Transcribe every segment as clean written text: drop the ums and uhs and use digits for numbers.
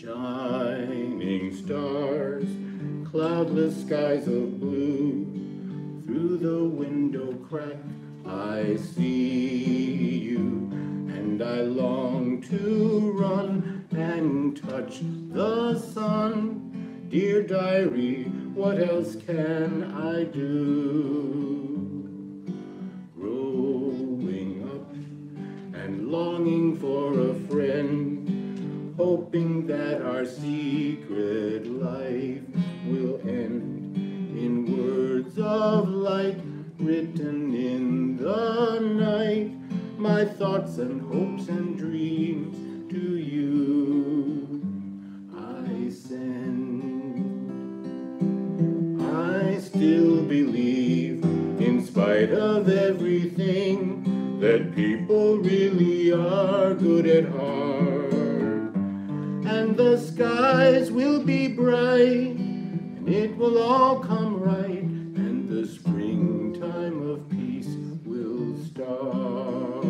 Shining stars, cloudless skies of blue, through the window crack I see you, and I long to run and touch the sun. Dear diary, what else can I do? Growing up and longing for a friend, hoping that our secret life will end in words of light written in the night, my thoughts and hopes and dreams to you I send. I still believe, in spite of everything, that people really are good at heart, and the skies will be bright, and it will all come right, and the springtime of peace will start.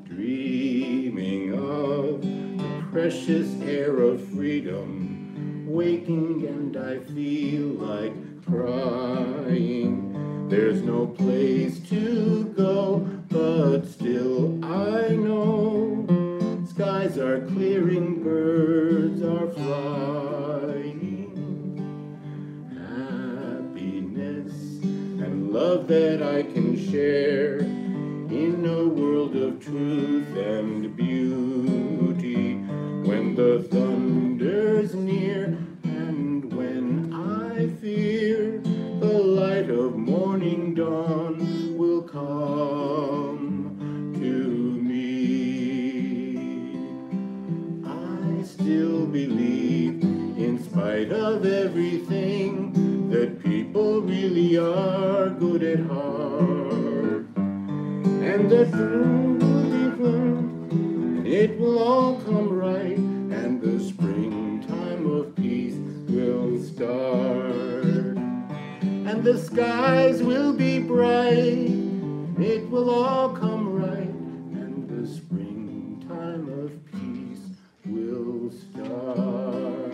Dreaming of the precious air of freedom, waking and I feel like crying. There's no place to go, but still I know skies are clearing, birds are flying. Happiness and love that I can share in a world of truth and beauty. When the thunder's near and when I fear, the light of morning dawn will come to me. I still believe, in spite of everything, that people really are good at heart, and the truth will be firm, and it will all come right, and the springtime of peace will start, and the skies will be bright, it will all come right, and the springtime of peace will start.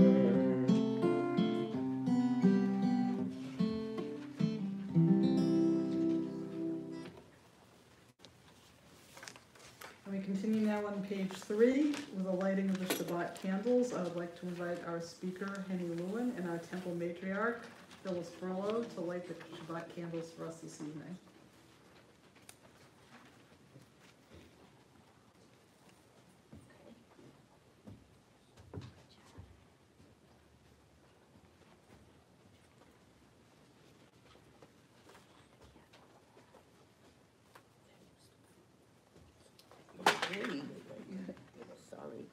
We continue now on page 3 with the lighting of the Shabbat candles. I would like to invite our speaker, Henia Lewin, and our temple matriarch, Phyllis Furlow, to light the Shabbat candles for us this evening. Sorry.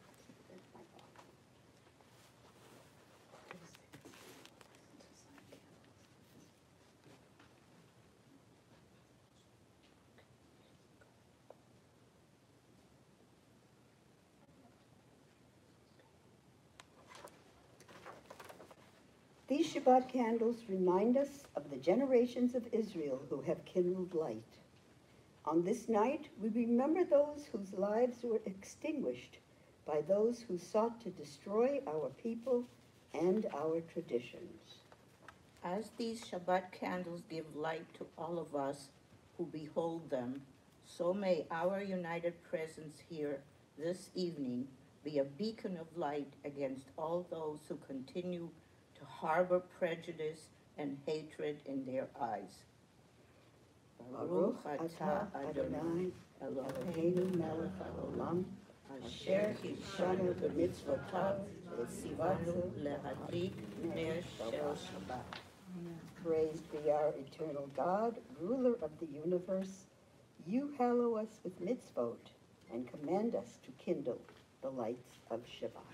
These Shabbat candles remind us of the generations of Israel who have kindled light. On this night, we remember those whose lives were extinguished by those who sought to destroy our people and our traditions. As these Shabbat candles give light to all of us who behold them, so may our united presence here this evening be a beacon of light against all those who continue to harbor prejudice and hatred in their eyes. Baruch atah Adonai Eloheinu melech haolam, asher kidshanu b'mitzvotav v'tzivanu lehadlik ner shel Shabbat. Praised be our eternal God, ruler of the universe. You hallow us with mitzvot and command us to kindle the lights of Shabbat.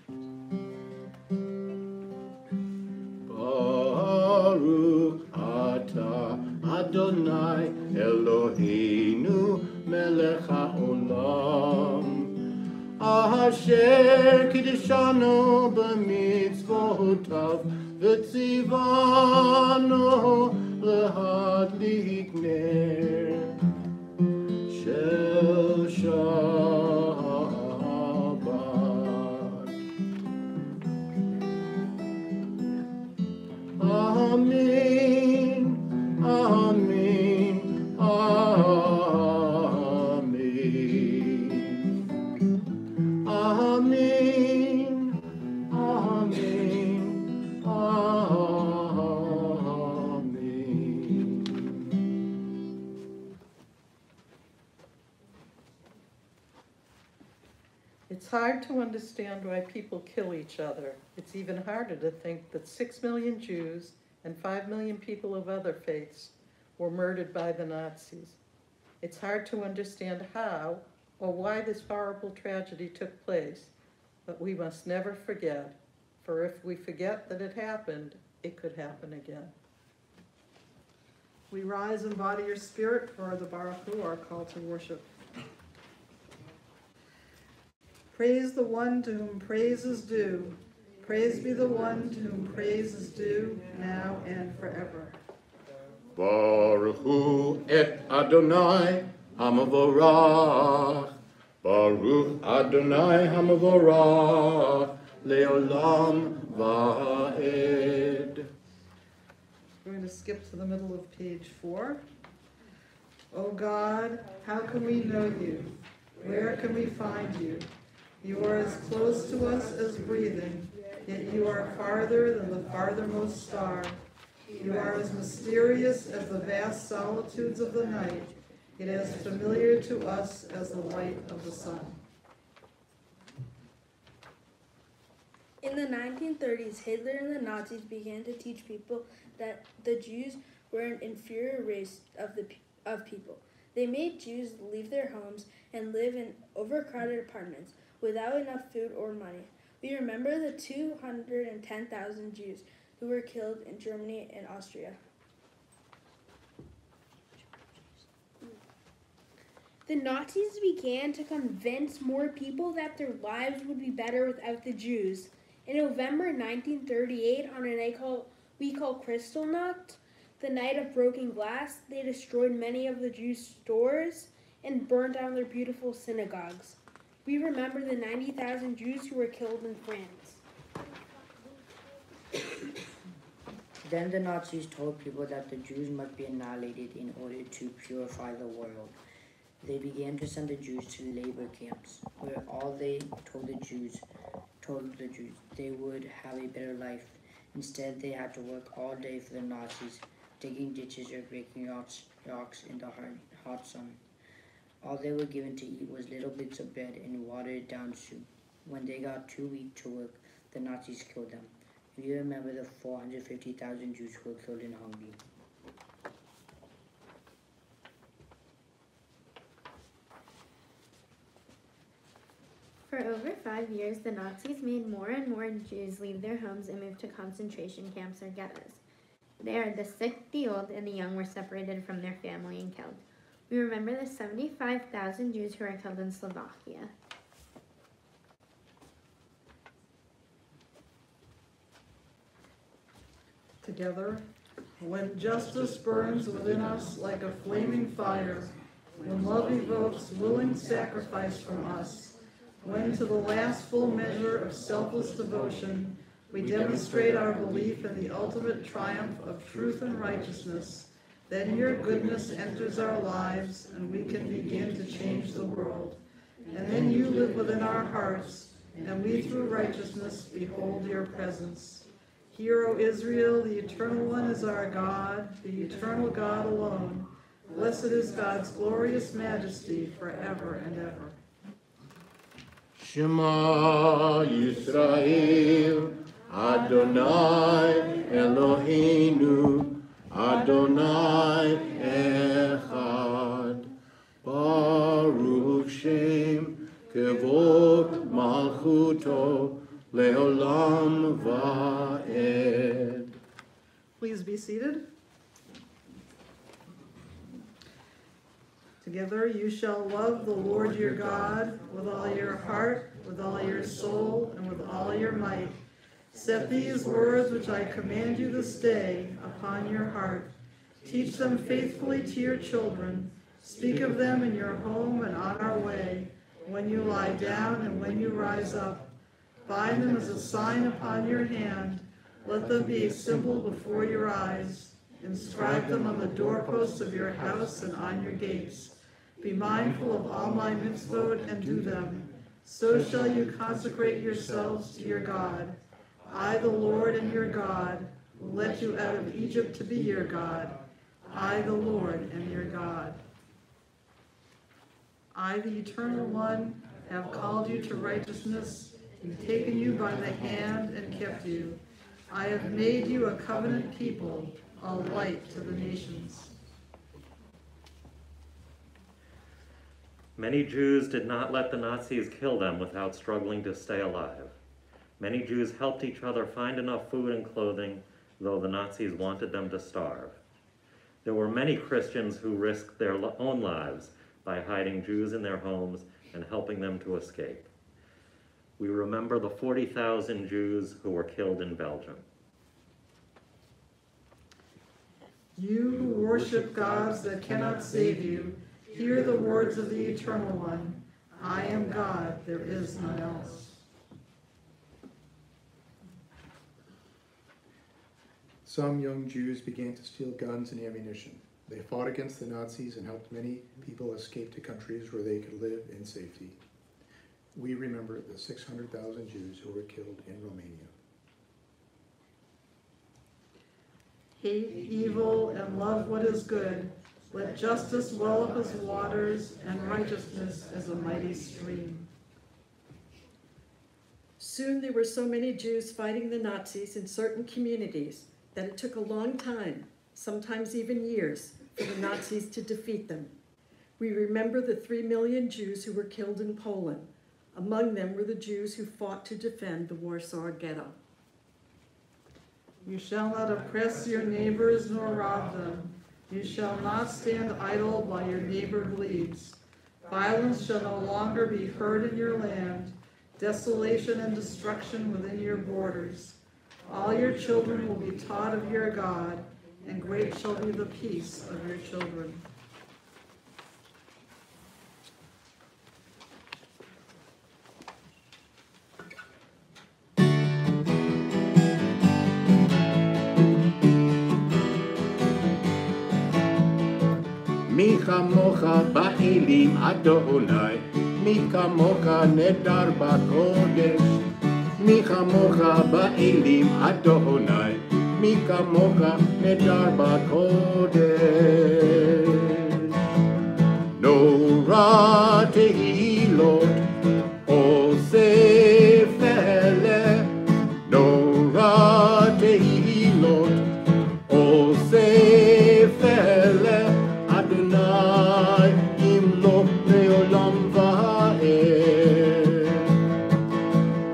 Baruch atah Adonai Eloheinu melech haolam, asher kidshanu b'mitzvotav v'tzivanu lehadlik ner shel Shabbat. It's hard to understand why people kill each other. It's even harder to think that 6 million Jews and 5 million people of other faiths were murdered by the Nazis. It's hard to understand how or why this horrible tragedy took place, but we must never forget, for if we forget that it happened, it could happen again. We rise and embody your spirit for the Baruch Hu, our call to worship. Praise the one to whom praise is due. Praise be the one to whom praise is due, now and forever. Baruch Hu et Adonai Hamavorach. Baruch Adonai Hamavorach Leolam Va'ed. We're going to skip to the middle of page 4. O God, how can we know you? Where can we find you? You are as close to us as breathing, yet you are farther than the farthermost star. You are as mysterious as the vast solitudes of the night, yet as familiar to us as the light of the sun. In the 1930s, Hitler and the Nazis began to teach people that the Jews were an inferior race of people. They made Jews leave their homes and live in overcrowded apartments without enough food or money. We remember the 210,000 Jews who were killed in Germany and Austria. The Nazis began to convince more people that their lives would be better without the Jews. In November 1938, on a night we call Kristallnacht, the night of broken glass, they destroyed many of the Jews' stores and burned down their beautiful synagogues. We remember the 90,000 Jews who were killed in France. Then the Nazis told people that the Jews must be annihilated in order to purify the world. They began to send the Jews to labor camps, where all they told the Jews they would have a better life. Instead, they had to work all day for the Nazis, digging ditches or breaking rocks in the hot sun. All they were given to eat was little bits of bread and watered-down soup. When they got too weak to work, the Nazis killed them. We remember the 450,000 Jews who were killed in Hungary. For over 5 years, the Nazis made more and more Jews leave their homes and move to concentration camps or ghettos. There, the sick, the old, and the young were separated from their family and killed. We remember the 75,000 Jews who were killed in Slovakia. Together, when justice burns within us like a flaming fire, when love evokes willing sacrifice from us, when to the last full measure of selfless devotion, we demonstrate our belief in the ultimate triumph of truth and righteousness, then your goodness enters our lives and we can begin to change the world. And then you live within our hearts, and we through righteousness behold your presence. Hear, O Israel, the Eternal One is our God, the eternal God alone. Blessed is God's glorious majesty forever and ever. Shema Yisrael, Adonai Eloheinu, Adonai Echad. Baruch Shem Kevod Malchuto Leolam Va'ed. Please be seated. Together you shall love the Lord your God with all your heart, with all your soul, and with all your might. Set these words which I command you this day upon your heart. Teach them faithfully to your children. Speak of them in your home and on our way, when you lie down and when you rise up. Bind them as a sign upon your hand. Let them be a symbol before your eyes. Inscribe them on the doorposts of your house and on your gates. Be mindful of all my mitzvot and do them. So shall you consecrate yourselves to your God. I, the Lord and your God, will let you out of Egypt to be your God. I, the Lord, am your God. I, the Eternal One, have called you to righteousness, and taken you by the hand and kept you. I have made you a covenant people, a light to the nations. Many Jews did not let the Nazis kill them without struggling to stay alive. Many Jews helped each other find enough food and clothing, though the Nazis wanted them to starve. There were many Christians who risked their own lives by hiding Jews in their homes and helping them to escape. We remember the 40,000 Jews who were killed in Belgium. You who worship gods that cannot save you, hear the words of the Eternal One. I am God, there is none else. Some young Jews began to steal guns and ammunition. They fought against the Nazis and helped many people escape to countries where they could live in safety. We remember the 600,000 Jews who were killed in Romania. Hate evil and love what is good. Let justice well up as waters and righteousness as a mighty stream. Soon there were so many Jews fighting the Nazis in certain communities that it took a long time, sometimes even years, for the Nazis to defeat them. We remember the 3 million Jews who were killed in Poland. Among them were the Jews who fought to defend the Warsaw Ghetto. You shall not oppress your neighbors nor rob them. You shall not stand idle while your neighbor bleeds. Violence shall no longer be heard in your land, desolation and destruction within your borders. All your children will be taught of your God, and great shall be the peace of your children. מי כמוך באלים אדוני, מי כמוך נדר בקודש, מי כמוך באלים אדוני, מי כמוך נדר בקודש. נורא תהילות עושה פלא, נורא תהילות עושה פלא, אדוני ימלוך לעולם ועד,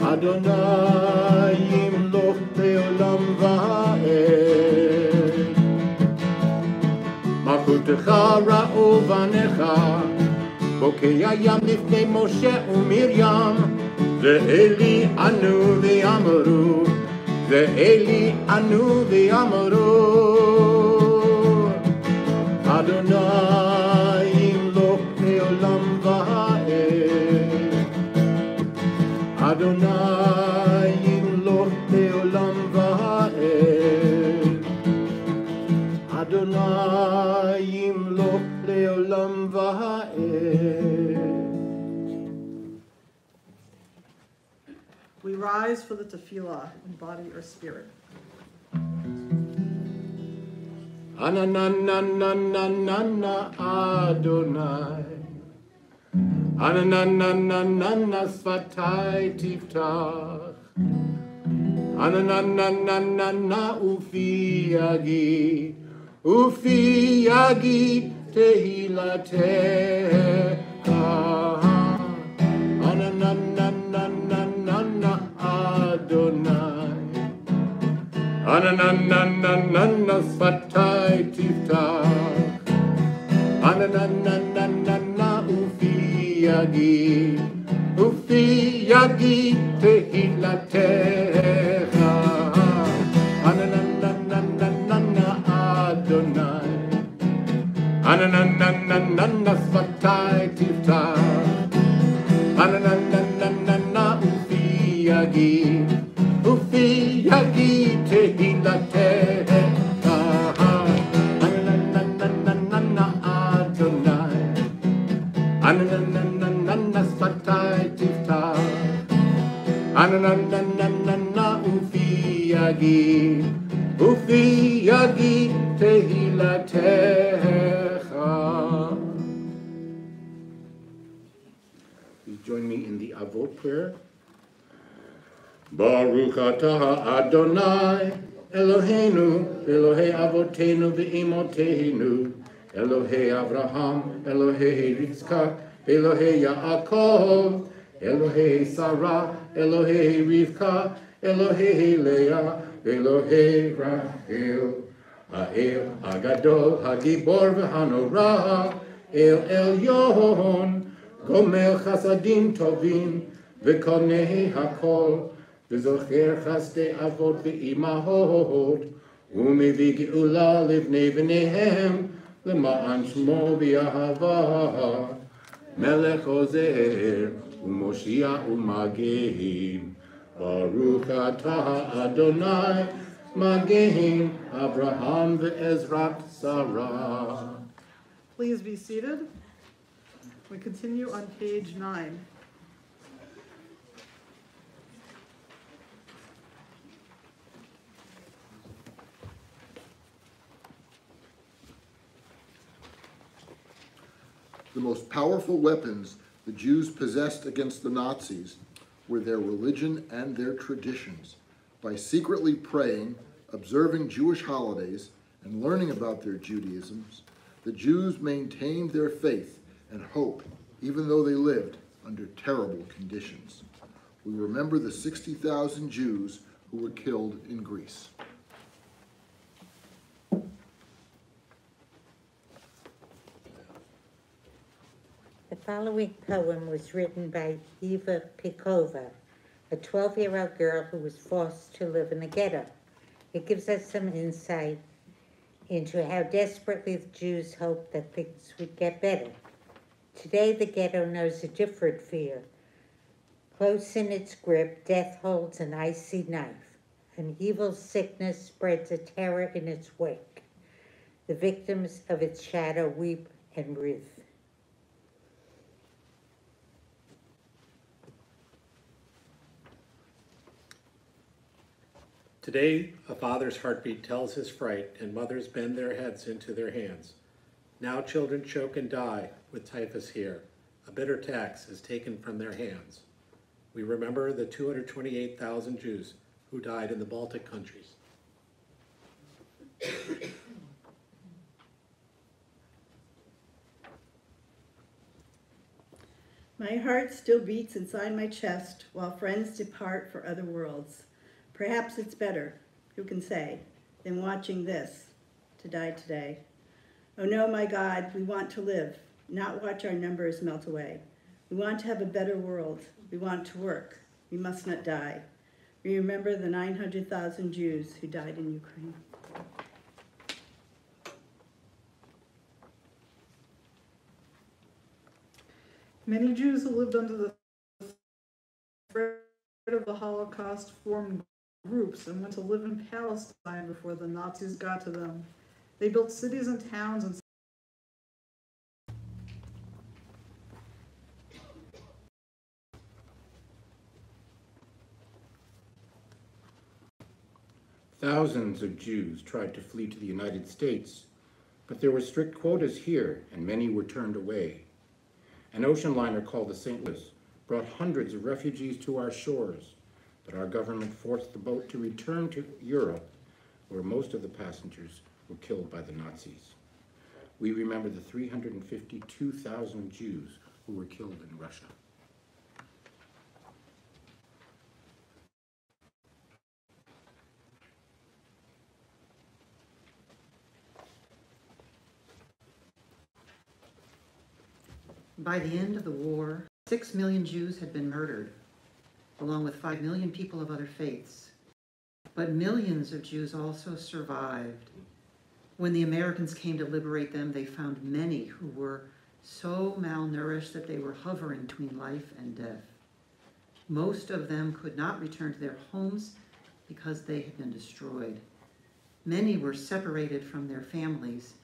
אדוני ימלוך לעולם ועד. מלכותך ראו בניך, בוקע ים לפני משה ומרים, זה אלי ענו ואמרו, זה אלי ענו ואמרו, אדוני ימלוך לעולם ועד, אדוני ימלוך לעולם ועד, אדוני ימלוך לעולם ועד. We rise for the tefillah in body or spirit. Anananananana Adonai, Ananananana Sfatai Tiftach, Ananananana Ufi Yagi, Ufi Yagi Tehilatecha, Ananananana Adonai, Ananananana Sfatai Tiftach, Ananananana Ufi Yagi Tehilatecha, Ananananana Adonai, Ananananana Sfatai Tiftach, Ananananana Ufi Yagi Tehilatecha, Ananananana Adonai, Ananananana Sfatai Tiftach, Ananananana Ufi Yagi Tehilatecha. Please join me in the Avot prayer. Baruch atah Adonai, Eloheinu, Elohei Avotenu ve'imoteinu, Elohei Avraham, Elohei Yitzchak, Elohei Yaakov, Elohei Sarah, Elohei Rivka, Elohei Leah, Elohei Rachel, Ha'el Hagadol, Hagibor v'Hanorah, El Elyon, Gomel Chasadim Tovim, V'konei Hakol, V'zocher Chasdei Avot v'Imahot, U'mevii Geula Livnei V'neihem, L'ma'an Shmo B'Yahava, Melech Ozer, U'Moshiach U'Magin, Baruch atah Adonai, Magin, Abraham v'Ezrat Sarah. Please be seated. We continue on page 9. The most powerful weapons the Jews possessed against the Nazis were their religion and their traditions. By secretly praying, observing Jewish holidays, and learning about their Judaisms, the Jews maintained their faith and hope, even though they lived under terrible conditions. We remember the 60,000 Jews who were killed in Greece. The following poem was written by Eva Pikova, a 12-year-old girl who was forced to live in the ghetto. It gives us some insight into how desperately the Jews hoped that things would get better. Today, the ghetto knows a different fear. Close in its grip, death holds an icy knife. An evil sickness spreads a terror in its wake. The victims of its shadow weep and writhe. Today, a father's heartbeat tells his fright, and mothers bend their heads into their hands. Now children choke and die with typhus here. A bitter tax is taken from their hands. We remember the 228,000 Jews who died in the Baltic countries. My heart still beats inside my chest while friends depart for other worlds. Perhaps it's better, who can say, than watching this, to die today. Oh no, my God, we want to live, not watch our numbers melt away. We want to have a better world. We want to work. We must not die. We remember the 900,000 Jews who died in Ukraine. Many Jews who lived under the threat of the Holocaust formed groups and went to live in Palestine before the Nazis got to them. They built cities and towns and Thousands of Jews tried to flee to the United States, but there were strict quotas here, and many were turned away. An ocean liner called the St. Louis brought hundreds of refugees to our shores, but our government forced the boat to return to Europe, where most of the passengers were killed by the Nazis. We remember the 352,000 Jews who were killed in Russia. By the end of the war, 6 million Jews had been murdered, along with 5 million people of other faiths. But millions of Jews also survived. When the Americans came to liberate them, they found many who were so malnourished that they were hovering between life and death. Most of them could not return to their homes because they had been destroyed. Many were separated from their families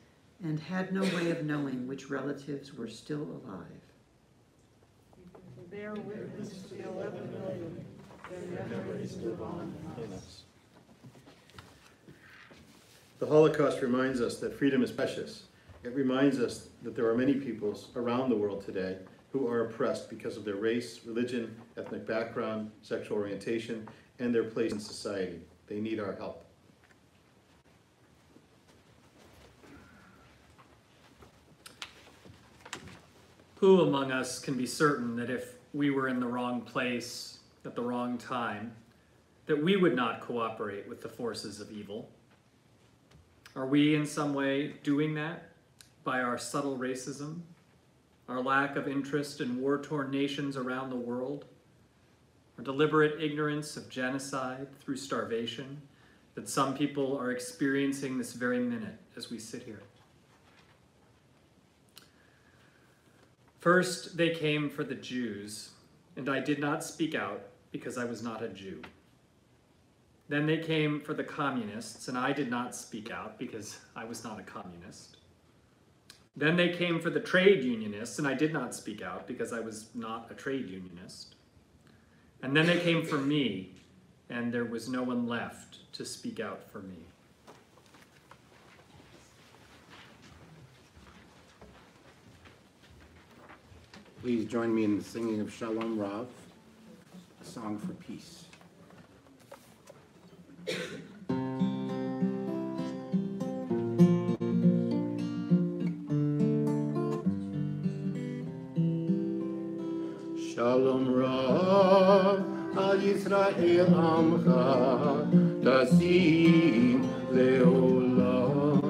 and had no way of knowing which relatives were still alive. bear witness to the 11 million their memories live on in us. The Holocaust reminds us that freedom is precious. It reminds us that there are many peoples around the world today who are oppressed because of their race, religion, ethnic background, sexual orientation, and their place in society. They need our help. Who among us can be certain that if we were in the wrong place at the wrong time, that we would not cooperate with the forces of evil? Are we in some way doing that by our subtle racism, our lack of interest in war-torn nations around the world, our deliberate ignorance of genocide through starvation that some people are experiencing this very minute as we sit here? First, they came for the Jews, and I did not speak out because I was not a Jew. Then they came for the communists, and I did not speak out because I was not a communist. Then they came for the trade unionists, and I did not speak out because I was not a trade unionist. And then they came for me, and there was no one left to speak out for me. Please join me in the singing of Shalom Rav, a song for peace. Shalom Rav al Yisrael Amcha Tasim Leolam.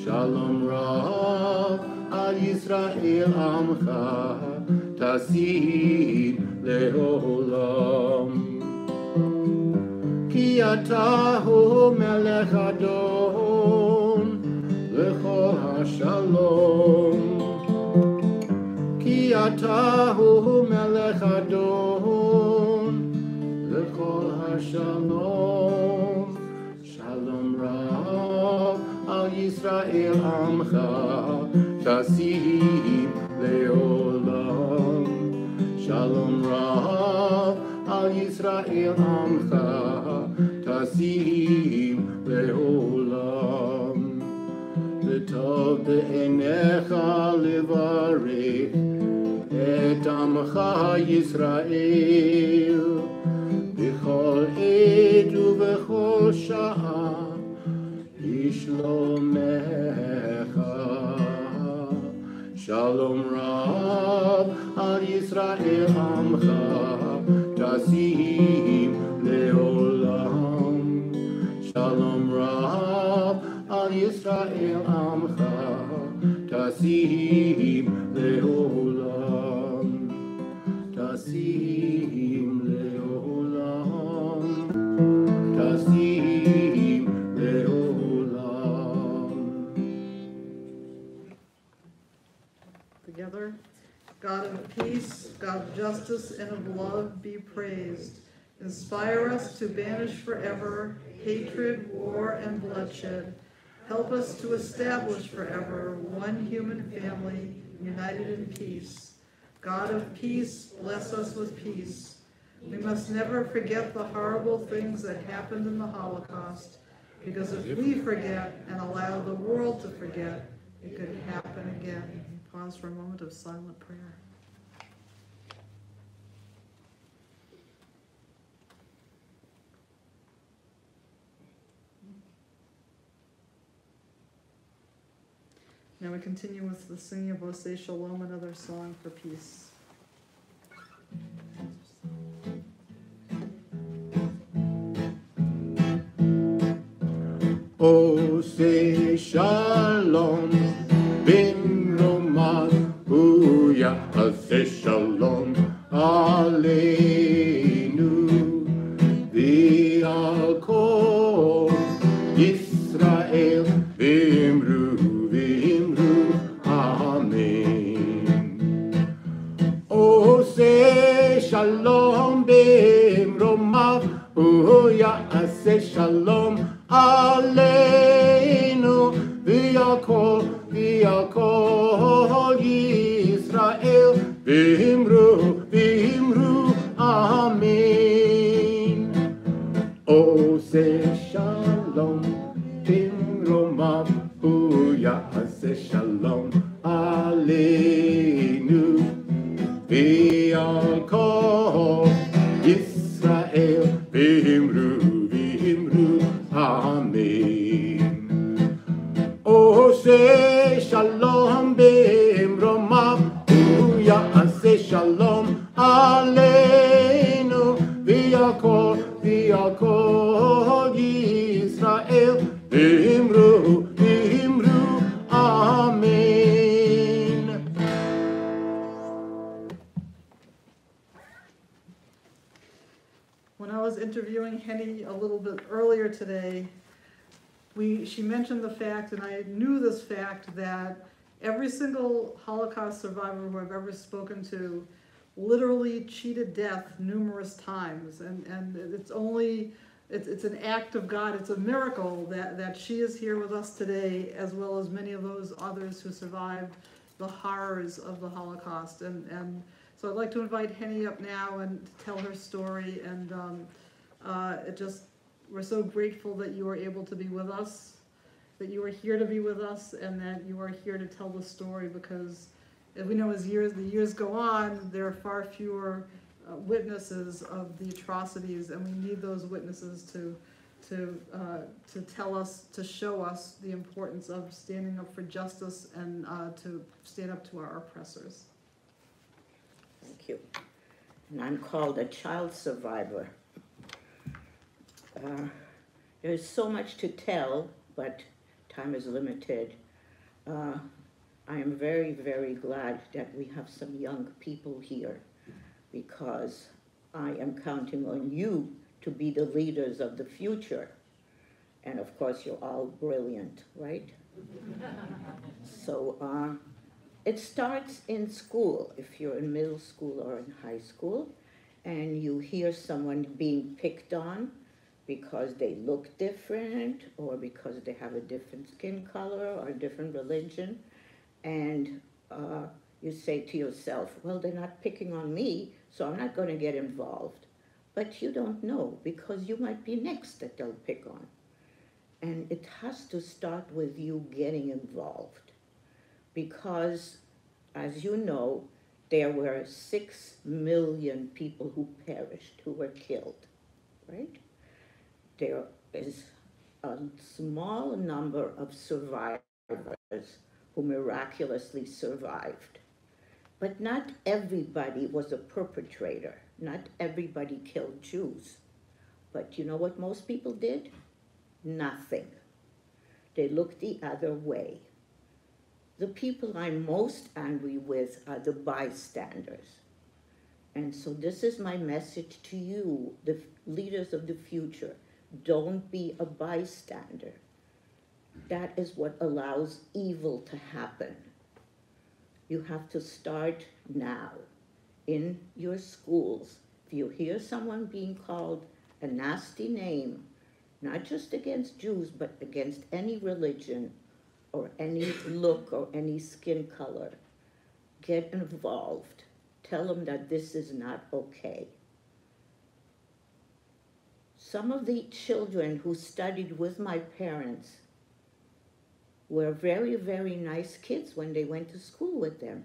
Shalom Rav al Yisrael Amcha Tasim Leolam. Ki ata hu melech adon lechol hashalom. Ki ata hu melech adon lechol hashalom. Shalom Rav al Yisrael amcha tasim leolam. Shalom Rav al Yisrael amcha tasim leolam. V'tov be'enecha levarech et amcha Yisrael b'chol עת ובכל שעה לשלומך. Shalom Rav al Yisrael amcha tasim leolam. Shalom Rav al Yisrael amcha tasim leolam. Tasim leolam. Tasim leolam. Together, God of peace, God of justice, and of love, be praised. Inspire us to banish forever hatred, war, and bloodshed. Help us to establish forever one human family united in peace. God of peace, bless us with peace. We must never forget the horrible things that happened in the Holocaust, because if we forget and allow the world to forget, it could happen again. Pause for a moment of silent prayer. Now we continue with the singing of Oseh Shalom, another song for peace. Oseh Shalom Ben Romad Huya Oseh Shalom Aleinu V'al Kol Yisrael V'imru Oseh Shalom b'mromav Ya'aseh Shalom aleinu V'yakol Yisrael V'imru Amen. Oseh Shalom b'mromav Ya'aseh Shalom aleinu ve'al kol Yisrael v'himru amen. Oseh shalom b'imromav hu ya'aseh shalom aleinu ve'al kol Yisrael v'himru amen. When I was interviewing Henia a little bit earlier today, she mentioned the fact, and I knew this fact, that every single Holocaust survivor who I've ever spoken to literally cheated death numerous times, and it's an act of God. It's a miracle that she is here with us today, as well as many of those others who survived the horrors of the Holocaust. And so I'd like to invite Henia up now and to tell her story. And we're so grateful that you are able to be with us, that you are here to be with us, and that you are here to tell the story, because as we know, as the years go on, there are far fewer witnesses of the atrocities, and we need those witnesses to tell us, to show us the importance of standing up for justice and to stand up to our oppressors. Thank you. And I'm called a child survivor. There's so much to tell, but time is limited. I am very, very glad that we have some young people here, because I am counting on you to be the leaders of the future. And of course, you're all brilliant, right? So it starts in school, if you're in middle school or in high school, and you hear someone being picked on because they look different, or because they have a different skin color or a different religion, and you say to yourself, well, they're not picking on me, so I'm not going to get involved. But you don't know, because you might be next that they'll pick on. And it has to start with you getting involved, because, as you know, there were 6 million people who perished, who were killed, right? There is a small number of survivors who miraculously survived. But not everybody was a perpetrator. Not everybody killed Jews. But you know what most people did? Nothing. They looked the other way. The people I'm most angry with are the bystanders. And so this is my message to you, the leaders of the future. Don't be a bystander. That is what allows evil to happen. You have to start now in your schools. If you hear someone being called a nasty name, not just against Jews, but against any religion or any look or any skin color, get involved. Tell them that this is not okay. Some of the children who studied with my parents were very, very nice kids when they went to school with them.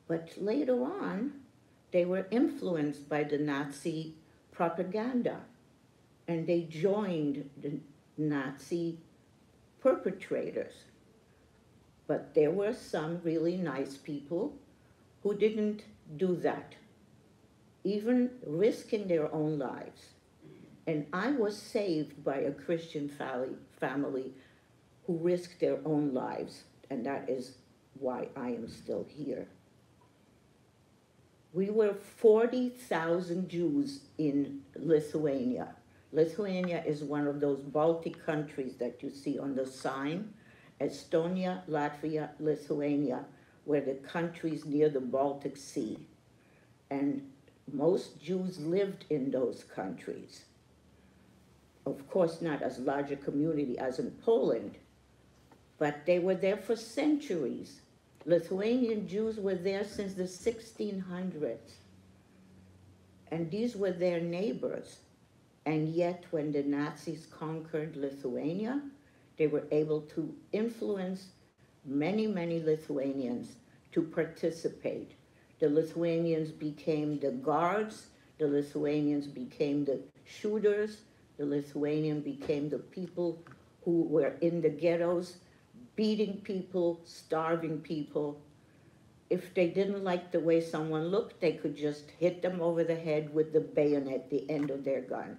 But later on, they were influenced by the Nazi propaganda, and they joined the Nazi perpetrators. But there were some really nice people who didn't do that, even risking their own lives. And I was saved by a Christian family who risked their own lives, and that is why I am still here. We were 40,000 Jews in Lithuania. Lithuania is one of those Baltic countries that you see on the sign. Estonia, Latvia, Lithuania were the countries near the Baltic Sea. And most Jews lived in those countries. Of course, not as large a community as in Poland, but they were there for centuries. Lithuanian Jews were there since the 1600s. And these were their neighbors. And yet, when the Nazis conquered Lithuania, they were able to influence many, many Lithuanians to participate. The Lithuanians became the guards. The Lithuanians became the shooters. The Lithuanian became the people who were in the ghettos, beating people, starving people. If they didn't like the way someone looked, they could just hit them over the head with the bayonet, the end of their gun.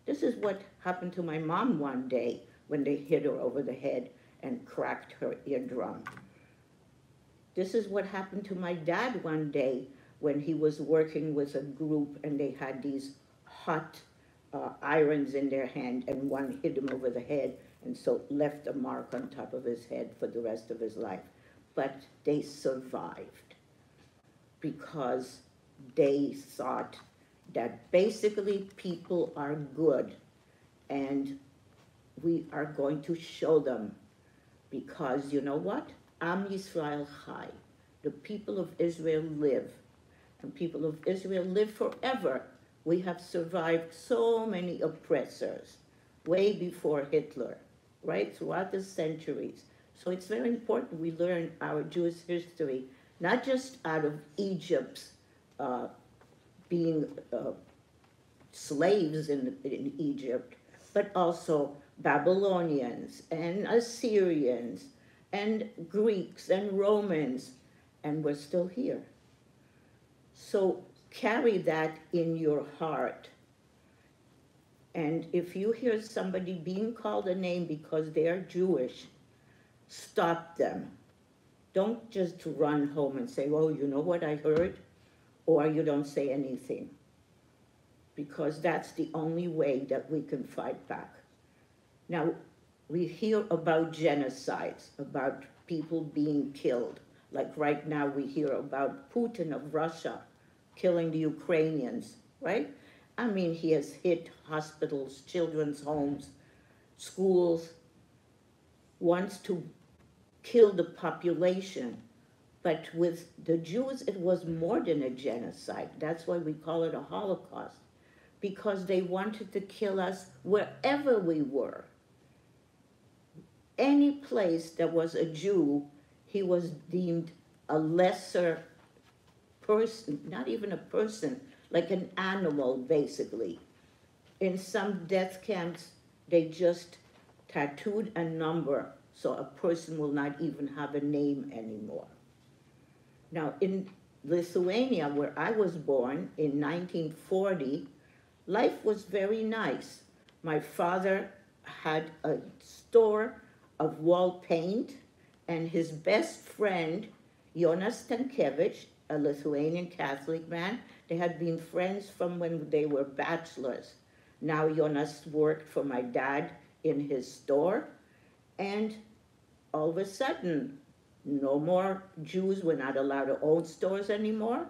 This is what happened to my mom one day when they hit her over the head and cracked her eardrum. This is what happened to my dad one day when he was working with a group and they had these hot irons in their hand, and one hit him over the head and so left a mark on top of his head for the rest of his life. But they survived because they thought that basically people are good and we are going to show them, because you know what? Am Yisrael Chai. The people of Israel live, and people of Israel live forever. We have survived so many oppressors, way before Hitler, right? Throughout the centuries. So it's very important we learn our Jewish history, not just out of Egypt's being slaves in Egypt, but also Babylonians and Assyrians and Greeks and Romans, and we're still here. So carry that in your heart. And if you hear somebody being called a name because they're Jewish, stop them. Don't just run home and say, oh, you know what I heard? Or you don't say anything. Because that's the only way that we can fight back. Now, we hear about genocides, about people being killed. Like right now we hear about Putin of Russia killing the Ukrainians, right? I mean, he has hit hospitals, children's homes, schools, wants to kill the population. But with the Jews, it was more than a genocide. That's why we call it a Holocaust, because they wanted to kill us wherever we were. Any place that was a Jew, he was deemed a lesser person, not even a person, like an animal, basically. In some death camps, they just tattooed a number so a person will not even have a name anymore. Now, in Lithuania, where I was born in 1940, life was very nice. My father had a store of wall paint, and his best friend, Jonas Stankevich, a Lithuanian Catholic man, they had been friends from when they were bachelors. Now Jonas worked for my dad in his store, and all of a sudden, no more Jews were not allowed to own stores anymore,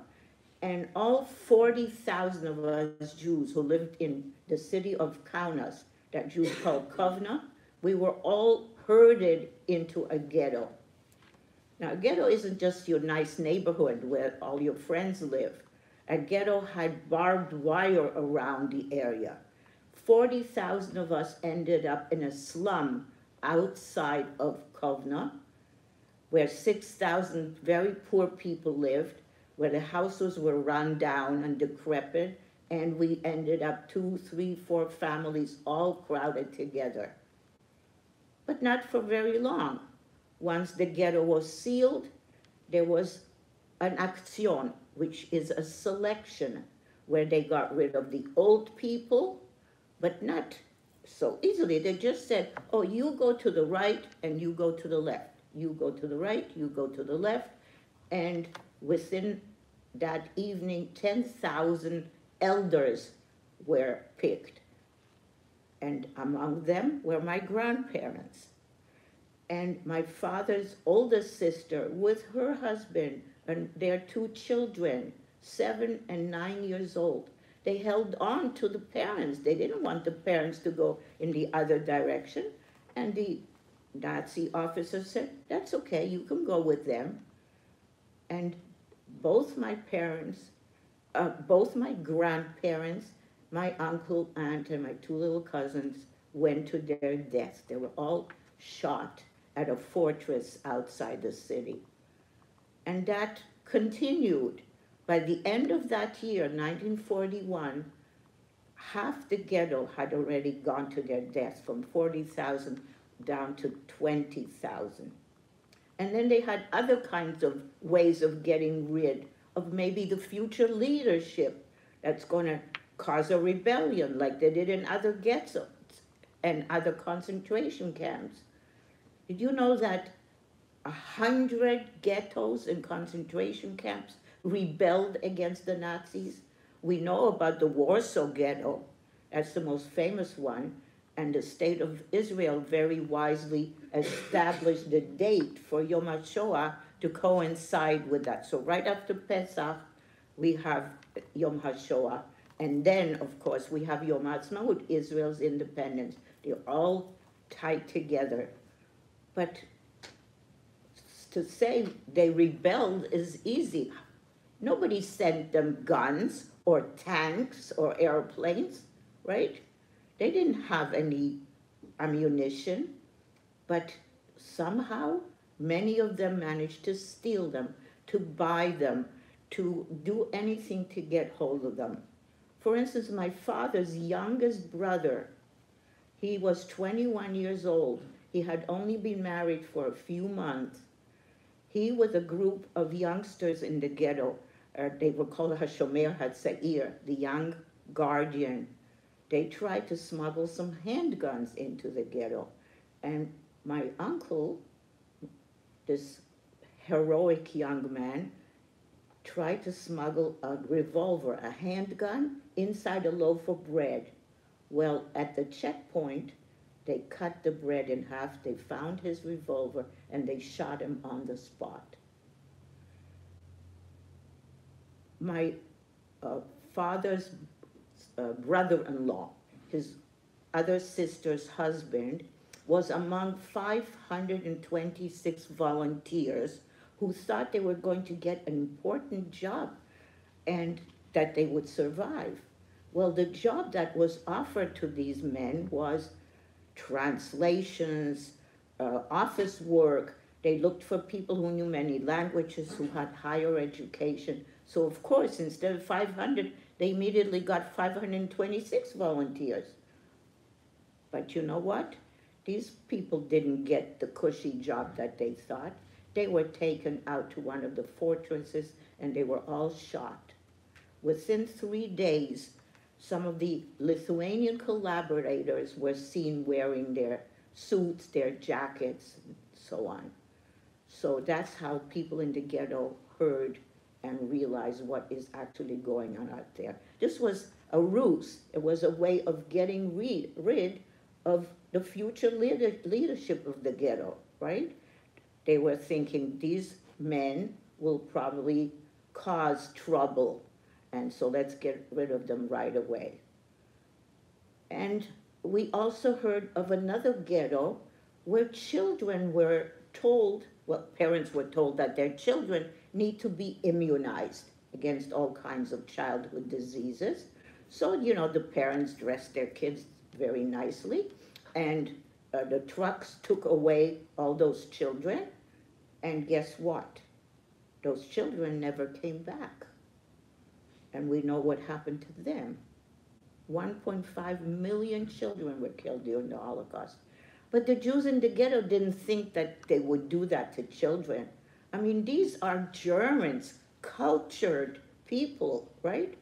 and all 40,000 of us Jews who lived in the city of Kaunas, that Jews called Kovna, we were all herded into a ghetto. Now, a ghetto isn't just your nice neighborhood where all your friends live. A ghetto had barbed wire around the area. 40,000 of us ended up in a slum outside of Kovna, where 6,000 very poor people lived, where the houses were run down and decrepit, and we ended up 2, 3, 4 families all crowded together. But not for very long. Once the ghetto was sealed, there was an action, which is a selection, where they got rid of the old people, but not so easily. They just said, oh, you go to the right and you go to the left. You go to the right, you go to the left. And within that evening, 10,000 elders were picked. And among them were my grandparents. And my father's oldest sister with her husband and their 2 children, 7 and 9 years old. They held on to the parents. They didn't want the parents to go in the other direction. And the Nazi officer said, that's okay, you can go with them. And both my parents, both my grandparents, my uncle, aunt, and my 2 little cousins went to their death. They were all shot at a fortress outside the city. And that continued By the end of that year, 1941, half the ghetto had already gone to their deaths, from 40,000 down to 20,000. And then they had other kinds of ways of getting rid of maybe the future leadership that's going to cause a rebellion like they did in other ghettos and other concentration camps. Did you know that 100 ghettos and concentration camps rebelled against the Nazis? We know about the Warsaw Ghetto, that's the most famous one, and the State of Israel very wisely established the date for Yom HaShoah to coincide with that. So right after Pesach, we have Yom HaShoah, and then, of course, we have Yom HaAtzmaut, Israel's independence. They're all tied together. But to say they rebelled is easy. Nobody sent them guns or tanks or airplanes, right? They didn't have any ammunition, but somehow many of them managed to steal them, to buy them, to do anything to get hold of them. For instance, my father's youngest brother, he was 21 years old. He had only been married for a few months. He, with a group of youngsters in the ghetto, they were called Hashomer Hatzair, the young guardian. They tried to smuggle some handguns into the ghetto. And my uncle, this heroic young man, tried to smuggle a revolver, a handgun, inside a loaf of bread. Well, at the checkpoint, they cut the bread in half, they found his revolver, and they shot him on the spot. My father's brother-in-law, his other sister's husband, was among 526 volunteers who thought they were going to get an important job and that they would survive. Well, the job that was offered to these men was translations, office work. They looked for people who knew many languages, who had higher education. So of course, instead of 500, they immediately got 526 volunteers. But you know what? These people didn't get the cushy job that they thought. They were taken out to one of the fortresses and they were all shot. Within 3 days, some of the Lithuanian collaborators were seen wearing their suits, their jackets, and so on. So that's how people in the ghetto heard and realized what is actually going on out there. This was a ruse. It was a way of getting rid of the future leadership of the ghetto, right? They were thinking these men will probably cause trouble, and so let's get rid of them right away. And we also heard of another ghetto where children were told, well, parents were told that their children need to be immunized against all kinds of childhood diseases. So, you know, the parents dressed their kids very nicely, and the trucks took away all those children, and guess what? Those children never came back. And we know what happened to them. 1.5 million children were killed during the Holocaust. But the Jews in the ghetto didn't think that they would do that to children. I mean, these are Germans, cultured people, right?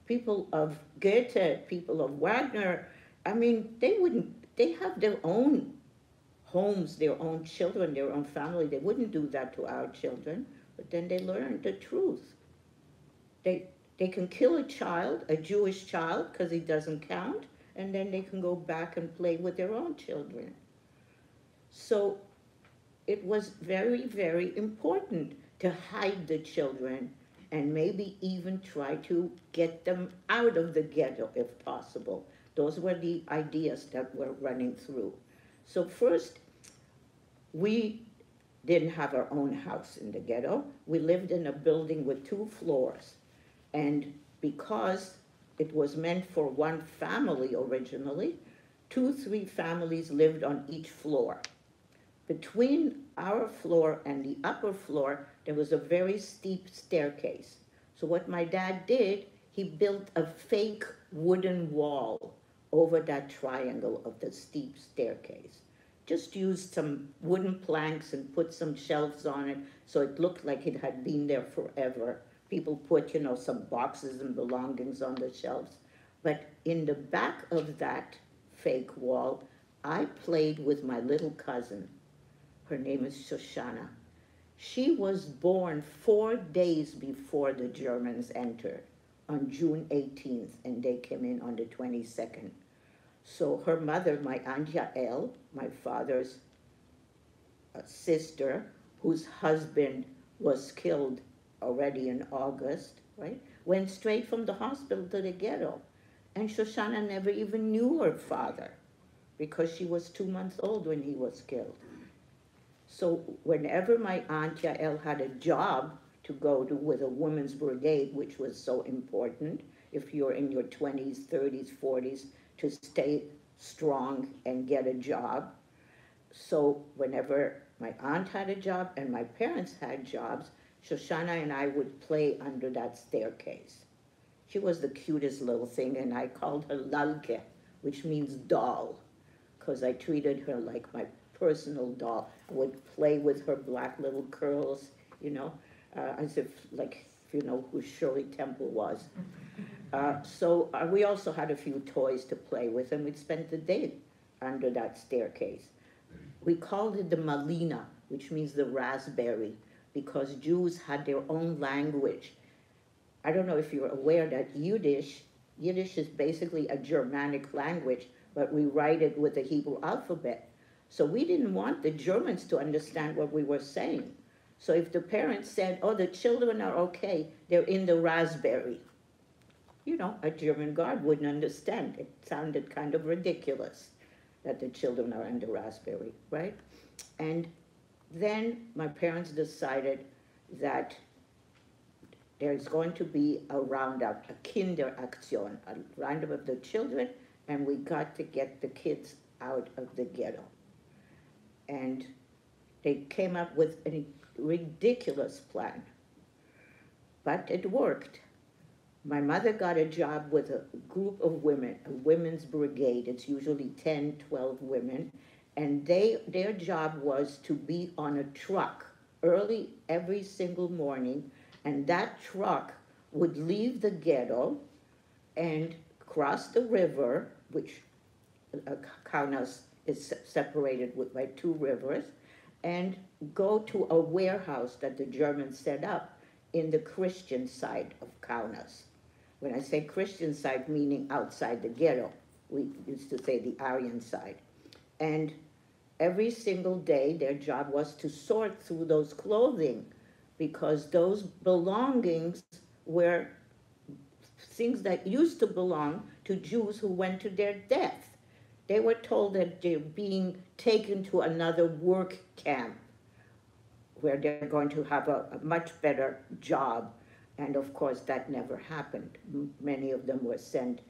People of Goethe, people of Wagner. I mean, they have their own homes, their own children, their own family. They wouldn't do that to our children. But then they learned the truth. They can kill a child, a Jewish child, because he doesn't count, and then they can go back and play with their own children. So it was very, very important to hide the children and maybe even try to get them out of the ghetto if possible. Those were the ideas that were running through. So first, we didn't have our own house in the ghetto. We lived in a building with 2 floors. And because it was meant for one family originally, 2-3 families lived on each floor. Between our floor and the upper floor, there was a very steep staircase. So what my dad did, he built a fake wooden wall over that triangle of the steep staircase. Just used some wooden planks and put some shelves on it so it looked like it had been there forever. People put, some boxes and belongings on the shelves. But in the back of that fake wall, I played with my little cousin. Her name is Shoshana. She was born 4 days before the Germans entered, on June 18th, and they came in on the 22nd. So her mother, my Aunt Yael, my father's sister, whose husband was killed already in August, right, went straight from the hospital to the ghetto. And Shoshana never even knew her father because she was 2 months old when he was killed. So whenever my Aunt Yael had a job to go to with a women's brigade, which was so important, if you're in your 20s, 30s, 40s, to stay strong and get a job. So whenever my aunt had a job and my parents had jobs, Shoshana and I would play under that staircase. She was the cutest little thing, and I called her Lalke, which means doll, because I treated her like my personal doll. I would play with her black little curls, as if you know who Shirley Temple was. So we also had a few toys to play with, and we'd spend the day under that staircase. We called it the Malina, which means the raspberry, because Jews had their own language. I don't know if you're aware that Yiddish is basically a Germanic language, but we write it with the Hebrew alphabet. So we didn't want the Germans to understand what we were saying. So if the parents said, oh, the children are okay, they're in the raspberry, a German guard wouldn't understand. It sounded kind of ridiculous that the children are in the raspberry, right? And then my parents decided that there's going to be a roundup, a Kinderaktion, a roundup of the children, and we got to get the kids out of the ghetto. And they came up with a ridiculous plan, but it worked. My mother got a job with a group of women, a women's brigade. It's usually 10, 12 women, and their job was to be on a truck early every single morning, and that truck would leave the ghetto and cross the river, which Kaunas is separated by 2 rivers, and go to a warehouse that the Germans set up in the Christian side of Kaunas. When I say Christian side, meaning outside the ghetto, we used to say the Aryan side. And every single day, their job was to sort through those clothing, because those belongings were things that used to belong to Jews who went to their death. They were told that they're being taken to another work camp where they're going to have a much better job. And of course, that never happened. Many of them were sent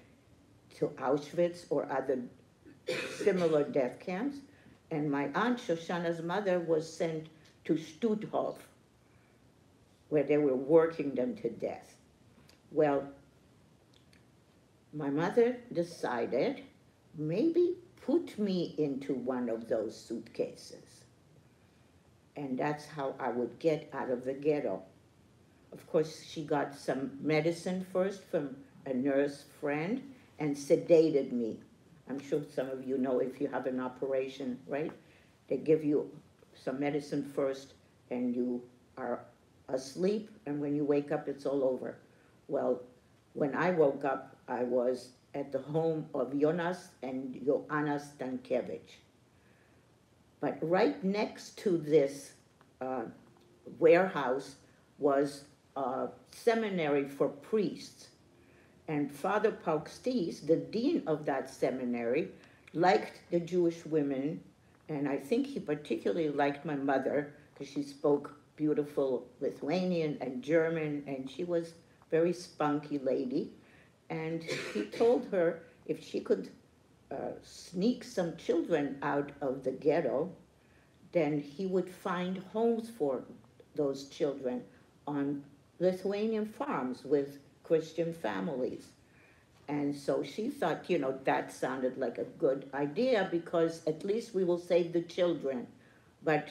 to Auschwitz or other similar death camps. And my aunt Shoshana's mother was sent to Stutthof, where they were working them to death. Well, my mother decided, maybe put me into one of those suitcases. And that's how I would get out of the ghetto. Of course, she got some medicine first from a nurse friend and sedated me. I'm sure some of you know if you have an operation, right? They give you some medicine first and you are asleep, and when you wake up, it's all over. Well, when I woke up, I was at the home of Jonas and Joanna Stankiewicz. But right next to this warehouse was a seminary for priests. And Father Paukštis, the dean of that seminary, liked the Jewish women, and I think he particularly liked my mother because she spoke beautiful Lithuanian and German, and she was a very spunky lady. And he told her if she could sneak some children out of the ghetto, then he would find homes for those children on Lithuanian farms with Christian families. And so she thought, you know, that sounded like a good idea because at least we will save the children. But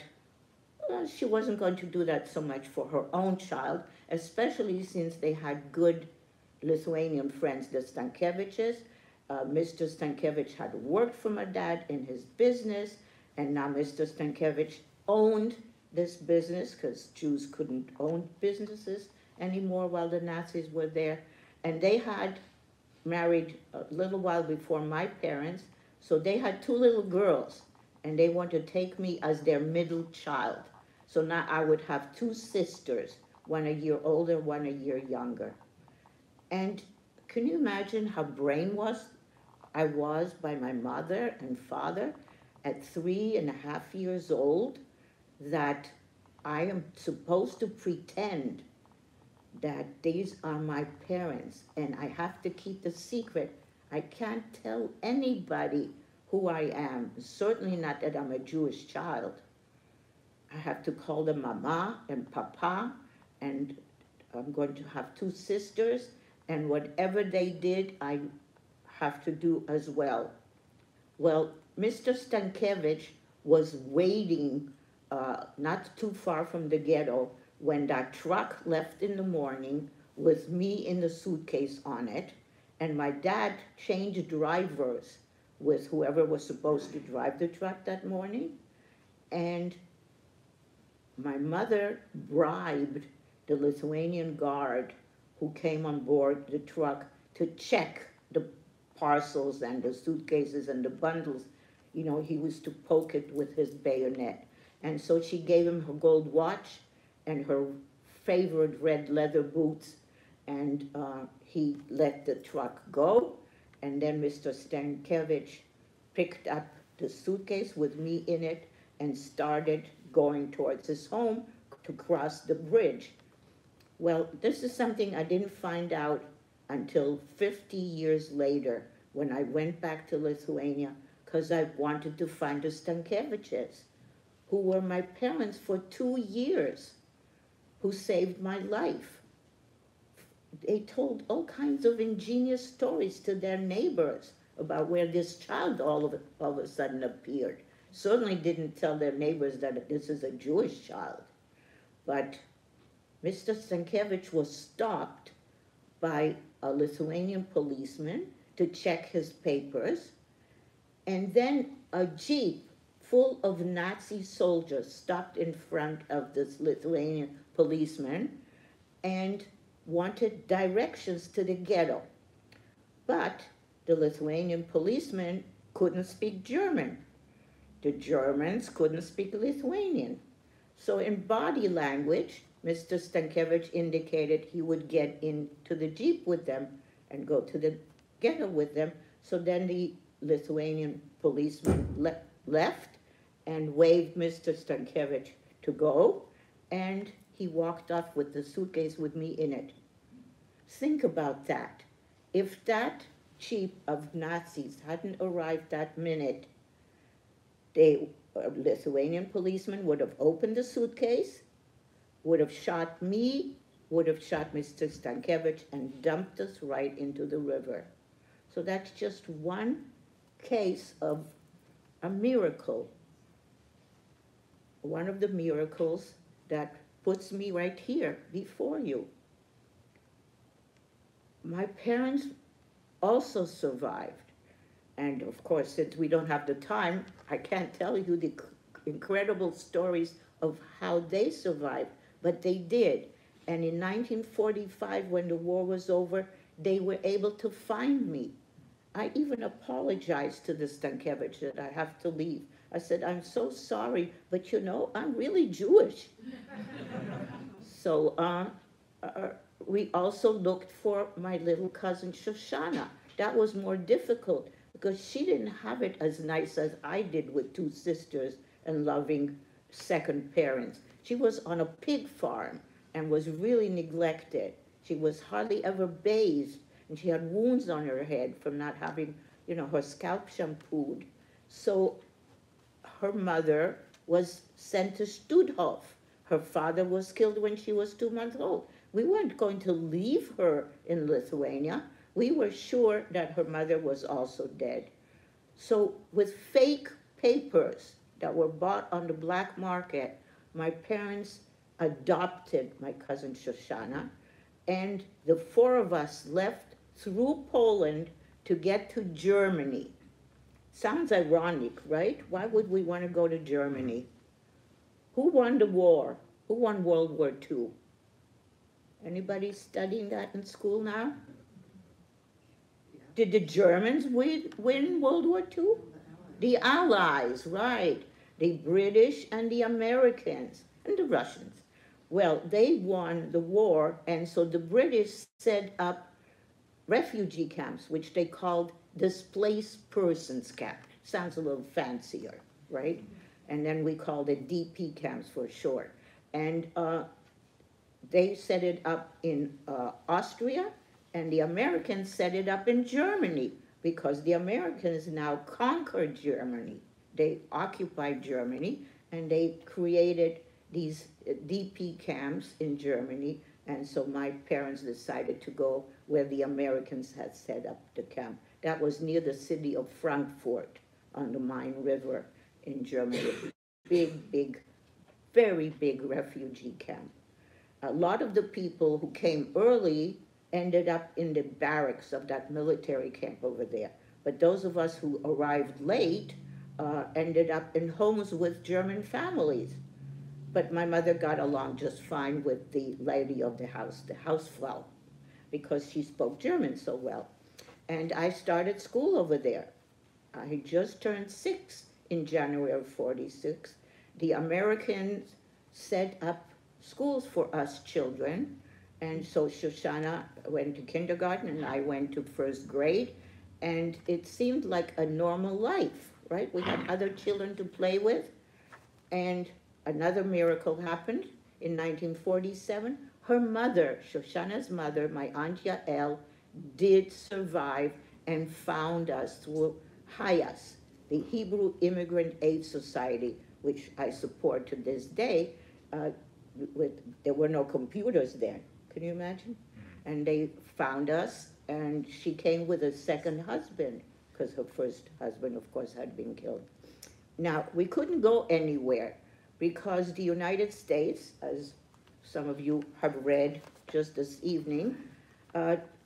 she wasn't going to do that so much for her own child, especially since they had good Lithuanian friends, the Stankeviches. Mr. Stankevich had worked for my dad in his business, and now Mr. Stankevich owned this business because Jews couldn't own businesses anymore while the Nazis were there. And they had married a little while before my parents, so they had 2 little girls, and they wanted to take me as their middle child. So now I would have 2 sisters, one a year older, one a year younger. And can you imagine how brainwashed I was by my mother and father at 3.5 years old, that I am supposed to pretend that these are my parents and I have to keep the secret. I can't tell anybody who I am, certainly not that I'm a Jewish child. I have to call them Mama and Papa, and I'm going to have 2 sisters, and whatever they did, I have to do as well. Well, Mr. Stankevich was waiting not too far from the ghetto when that truck left in the morning with me in the suitcase on it, and my dad changed drivers with whoever was supposed to drive the truck that morning, and my mother bribed the Lithuanian guard who came on board the truck to check the parcels and the suitcases and the bundles. You know, he was to poke it with his bayonet. And so she gave him her gold watch and her favorite red leather boots, and he let the truck go. And then Mr. Stankevich picked up the suitcase with me in it and started going towards his home to cross the bridge. Well, this is something I didn't find out until 50 years later when I went back to Lithuania, because I wanted to find the Stankeviches, who were my parents for 2 years, who saved my life. They told all kinds of ingenious stories to their neighbors about where this child all of a sudden appeared. Certainly didn't tell their neighbors that this is a Jewish child. But Mr. Stankevich was stopped by a Lithuanian policeman to check his papers, and then a jeep full of Nazi soldiers stopped in front of this Lithuanian policeman and wanted directions to the ghetto. But the Lithuanian policeman couldn't speak German. The Germans couldn't speak Lithuanian. So in body language, Mr. Stankevich indicated he would get into the jeep with them and go to the ghetto with them. So then the Lithuanian policeman left and waved Mr. Stankevich to go, and he walked off with the suitcase with me in it. Think about that. If that jeep of Nazis hadn't arrived that minute, a Lithuanian policeman would have opened the suitcase, would have shot me, would have shot Mr. Stankevich, and dumped us right into the river. So that's just one case of a miracle. One of the miracles that puts me right here before you. My parents also survived. And of course, since we don't have the time, I can't tell you the incredible stories of how they survived, but they did. And in 1945, when the war was over, they were able to find me. I even apologized to the Stankevich that I have to leave. I said, I'm so sorry, but you know, I'm really Jewish. So we also looked for my little cousin Shoshana. That was more difficult because she didn't have it as nice as I did with 2 sisters and loving second parents. She was on a pig farm and was really neglected. She was hardly ever bathed, and she had wounds on her head from not having, you know, her scalp shampooed. So her mother was sent to Studhof. Her father was killed when she was 2 months old. We weren't going to leave her in Lithuania. We were sure that her mother was also dead. So with fake papers that were bought on the black market, my parents adopted my cousin Shoshana, and the four of us left through Poland to get to Germany. Sounds ironic, right? Why would we want to go to Germany? Who won the war? Who won World War II? Anybody studying that in school now? Did the Germans win World War II? The Allies, right. The British and the Americans and the Russians. Well, they won the war, and so the British set up refugee camps, which they called displaced persons camp. Sounds a little fancier, right? And then we called it DP camps for short. And they set it up in Austria, and the Americans set it up in Germany, because the Americans now conquered Germany. They occupied Germany, and they created these DP camps in Germany, and so my parents decided to go where the Americans had set up the camp. That was near the city of Frankfurt on the Main River in Germany. Big, very big refugee camp. A lot of the people who came early ended up in the barracks of that military camp over there. But those of us who arrived late ended up in homes with German families. But my mother got along just fine with the lady of the Hausfrau, because she spoke German so well. And I started school over there. I had just turned 6 in January of '46. The Americans set up schools for us children, and so Shoshana went to kindergarten and I went to first grade, and it seemed like a normal life, right? We had other children to play with, and another miracle happened in 1947. Her mother, Shoshana's mother, my Aunt Yael, did survive and found us through HIAS, the Hebrew Immigrant Aid Society, which I support to this day. There were no computers then, can you imagine? And they found us, and she came with a second husband, because her first husband, of course, had been killed. Now, we couldn't go anywhere, because the United States, as some of you have read just this evening,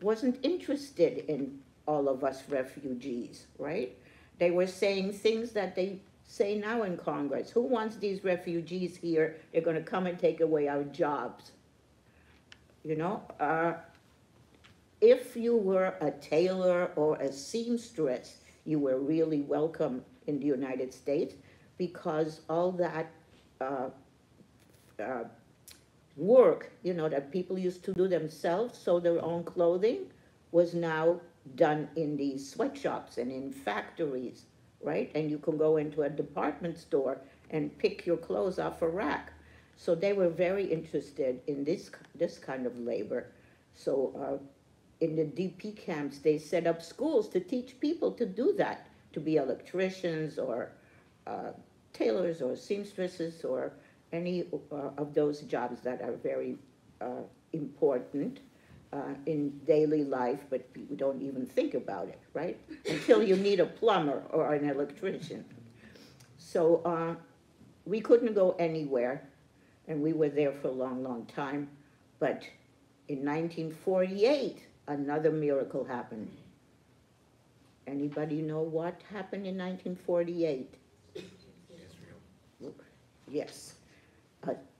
wasn't interested in all of us refugees, right? They were saying things that they say now in Congress. Who wants these refugees here? They're going to come and take away our jobs. You know, if you were a tailor or a seamstress, you were really welcome in the United States, because all that work, you know, that people used to do themselves, sew their own clothing, was now done in these sweatshops and in factories, right? And you can go into a department store and pick your clothes off a rack. So they were very interested in this kind of labor. So in the DP camps, they set up schools to teach people to do that, to be electricians or tailors or seamstresses or any of those jobs that are very important in daily life, but we don't even think about it, right? Until you need a plumber or an electrician. So we couldn't go anywhere, and we were there for a long, long time. But in 1948, another miracle happened. Anybody know what happened in 1948? Israel. Yes.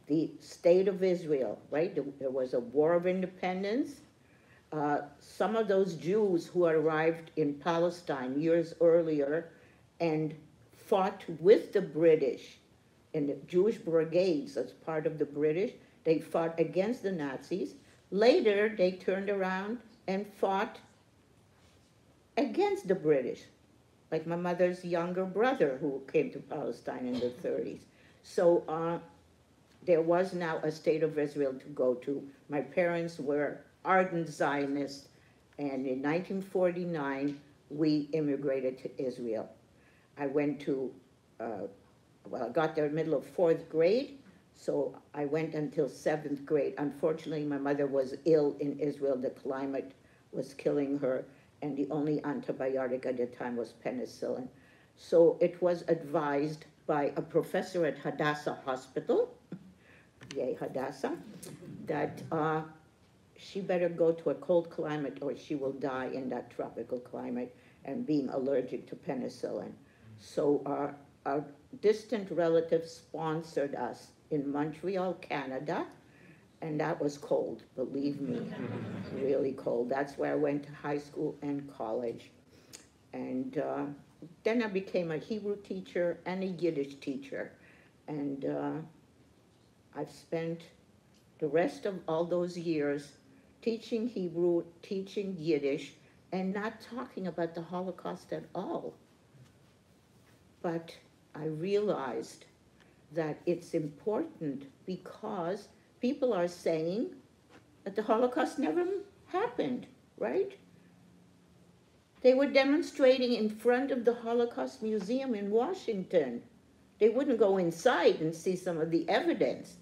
The state of Israel, right? There was a war of independence. Some of those Jews who arrived in Palestine years earlier and fought with the British in the Jewish brigades as part of the British, they fought against the Nazis. Later, they turned around and fought against the British, like my mother's younger brother who came to Palestine in the 30s. So there was now a state of Israel to go to. My parents were ardent Zionists, and in 1949, we immigrated to Israel. I went to, I got there in the middle of 4th grade, So I went until 7th grade. Unfortunately, my mother was ill in Israel. The climate was killing her, and the only antibiotic at the time was penicillin. So it was advised by a professor at Hadassah Hospital, yay Hadassah, that she better go to a cold climate or she will die in that tropical climate and being allergic to penicillin. So our distant relatives sponsored us in Montreal, Canada, and that was cold, believe me, really cold. That's where I went to high school and college. And then I became a Hebrew teacher and a Yiddish teacher. And I've spent the rest of all those years teaching Hebrew, teaching Yiddish, and not talking about the Holocaust at all. But I realized that it's important because people are saying that the Holocaust never happened, right? They were demonstrating in front of the Holocaust Museum in Washington. They wouldn't go inside and see some of the evidence.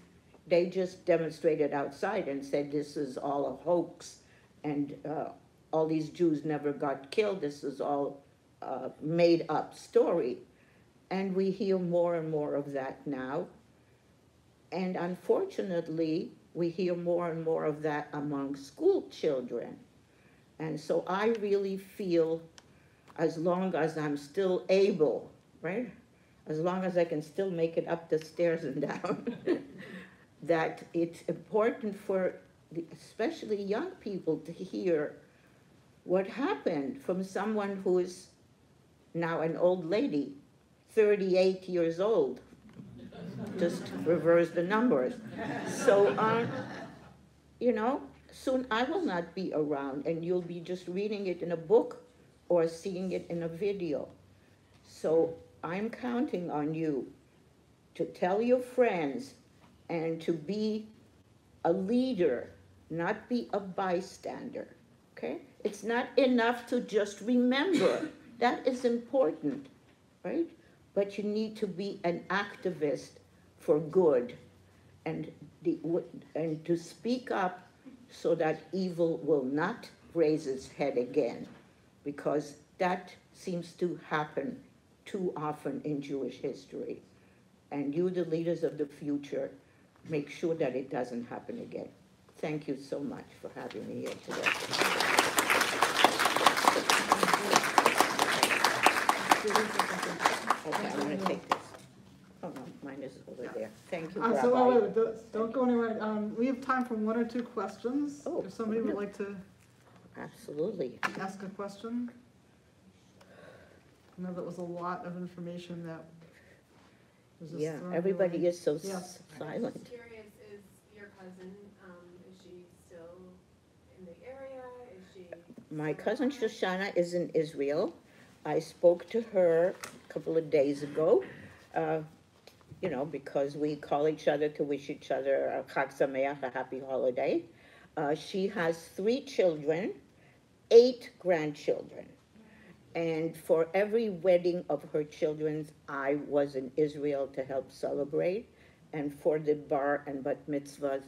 They just demonstrated outside and said this is all a hoax and all these Jews never got killed. This is all a made up story. And we hear more and more of that now. And unfortunately, we hear more and more of that among school children. And so I really feel, as long as I'm still able, right? As long as I can still make it up the stairs and down, that it's important for especially young people to hear what happened from someone who is now an old lady, 38 years old. Just reverse the numbers. So, you know, soon I will not be around and you'll be just reading it in a book or seeing it in a video. So I'm counting on you to tell your friends and to be a leader, not be a bystander, okay? It's not enough to just remember. That is important, right? But you need to be an activist for good and to speak up so that evil will not raise its head again, because that seems to happen too often in Jewish history. And you, the leaders of the future, make sure that it doesn't happen again. Thank you so much for having me here today. Okay, I'm going to take this. Oh, no, mine is over there. Thank you, Rabbi. So wait, don't go anywhere. We have time for one or two questions. Oh, if somebody would like to absolutely ask a question. I know that was a lot of information that was just everybody away. is so yes. silent. I'm just curious, is your cousin, is she still in the area? Is she? My cousin Shoshana is in Israel. I spoke to her a couple of days ago, you know, because we call each other to wish each other a Chag Sameach, a happy holiday. She has 3 children, 8 grandchildren. And for every wedding of her children, I was in Israel to help celebrate. And for the bar and bat mitzvahs,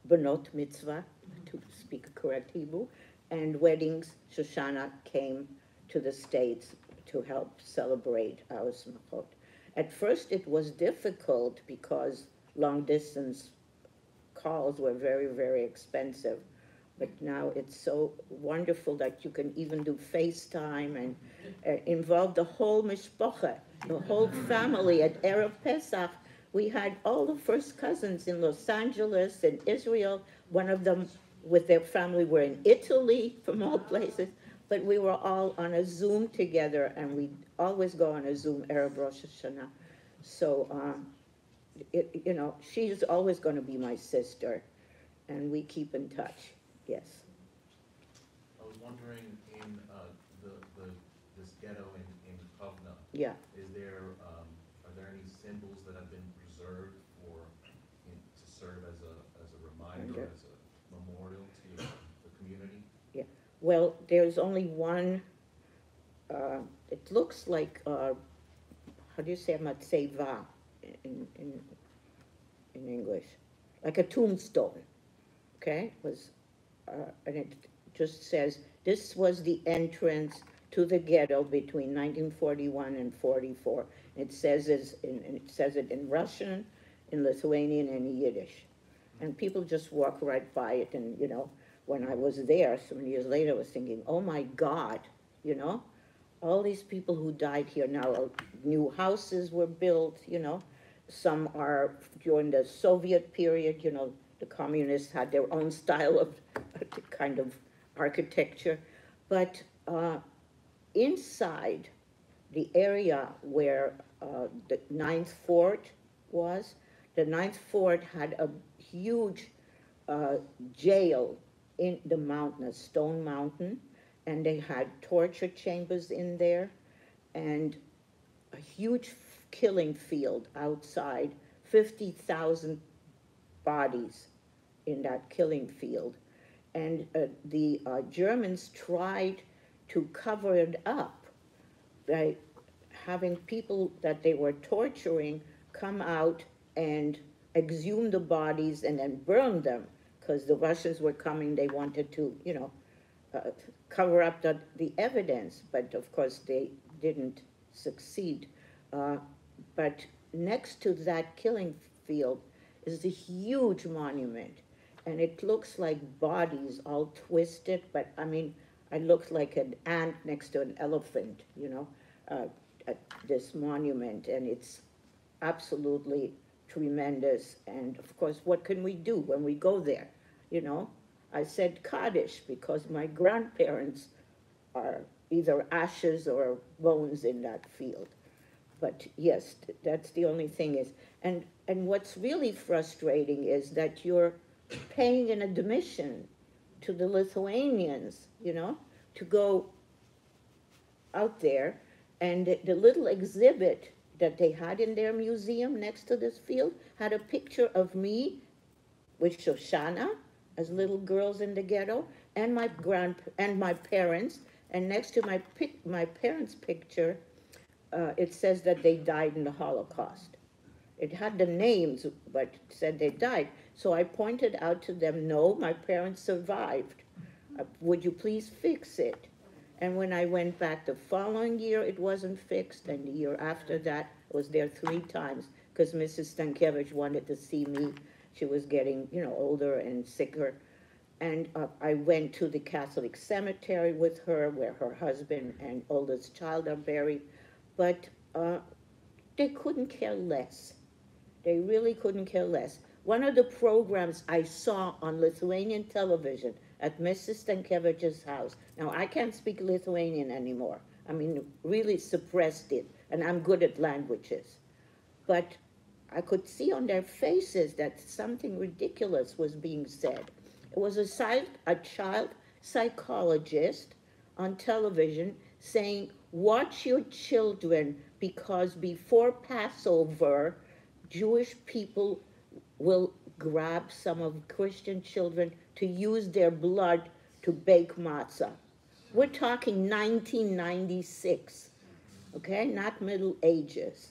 benot mitzvah, to speak correct Hebrew, and weddings, Shoshana came to the States to help celebrate our smachot. At first it was difficult because long distance calls were very, very expensive. But now it's so wonderful that you can even do FaceTime and involve the whole mishpacha, the whole family. At Erev Pesach, we had all the first cousins in Los Angeles and Israel. One of them with their family were in Italy, from all places. But we were all on a Zoom together, and we always go on a Zoom Erev Rosh Hashanah. So, you know, she's always going to be my sister, and we keep in touch. Yes. I was wondering, in this ghetto in Kovna, yeah, is there are there any symbols that have been preserved to serve as a reminder, as a memorial to the community? Yeah. Well, there's only one. It looks like how do you say matzeva in in English, like a tombstone, okay? And it just says, this was the entrance to the ghetto between 1941 and 44. It says it in Russian, in Lithuanian, and Yiddish. And people just walk right by it. And, you know, when I was there, some years later, I was thinking, oh my God, you know, all these people who died here. Now, new houses were built, you know. Some are during the Soviet period, you know, the communists had their own style of kind of architecture. But inside the area where the Ninth Fort was, the Ninth Fort had a huge jail in the mountain, a stone mountain, and they had torture chambers in there, and a huge killing field outside, 50,000 bodies in that killing field. And the Germans tried to cover it up by having people that they were torturing come out and exhume the bodies and then burn them, because the Russians were coming, they wanted to, you know, cover up the evidence, but of course they didn't succeed. But next to that killing field is a huge monument, and it looks like bodies all twisted, but I mean, I looked like an ant next to an elephant, you know, at this monument, and it's absolutely tremendous. And of course, what can we do when we go there? You know, I said Kaddish because my grandparents are either ashes or bones in that field. But yes, that's the only thing is, and what's really frustrating is that you're paying an admission to the Lithuanians, you know, to go out there, and the little exhibit that they had in their museum next to this field had a picture of me with Shoshana as little girls in the ghetto, and my parents, and next to my parents' picture, it says that they died in the Holocaust. It had the names, but it said they died. So I pointed out to them, no, my parents survived. Would you please fix it? And when I went back the following year, it wasn't fixed, and the year after that, I was there 3 times, because Mrs. Stankiewicz wanted to see me. She was getting, you know, older and sicker. And I went to the Catholic cemetery with her, where her husband and oldest child are buried. But they couldn't care less. They really couldn't care less. One of the programs I saw on Lithuanian television at Mrs. Stankiewicz's house, now I can't speak Lithuanian anymore. I mean, really suppressed it, and I'm good at languages. But I could see on their faces that something ridiculous was being said. It was a child psychologist on television saying, watch your children, because before Passover, Jewish people will grab some of Christian children to use their blood to bake matzah. We're talking 1996, okay? Not Middle Ages.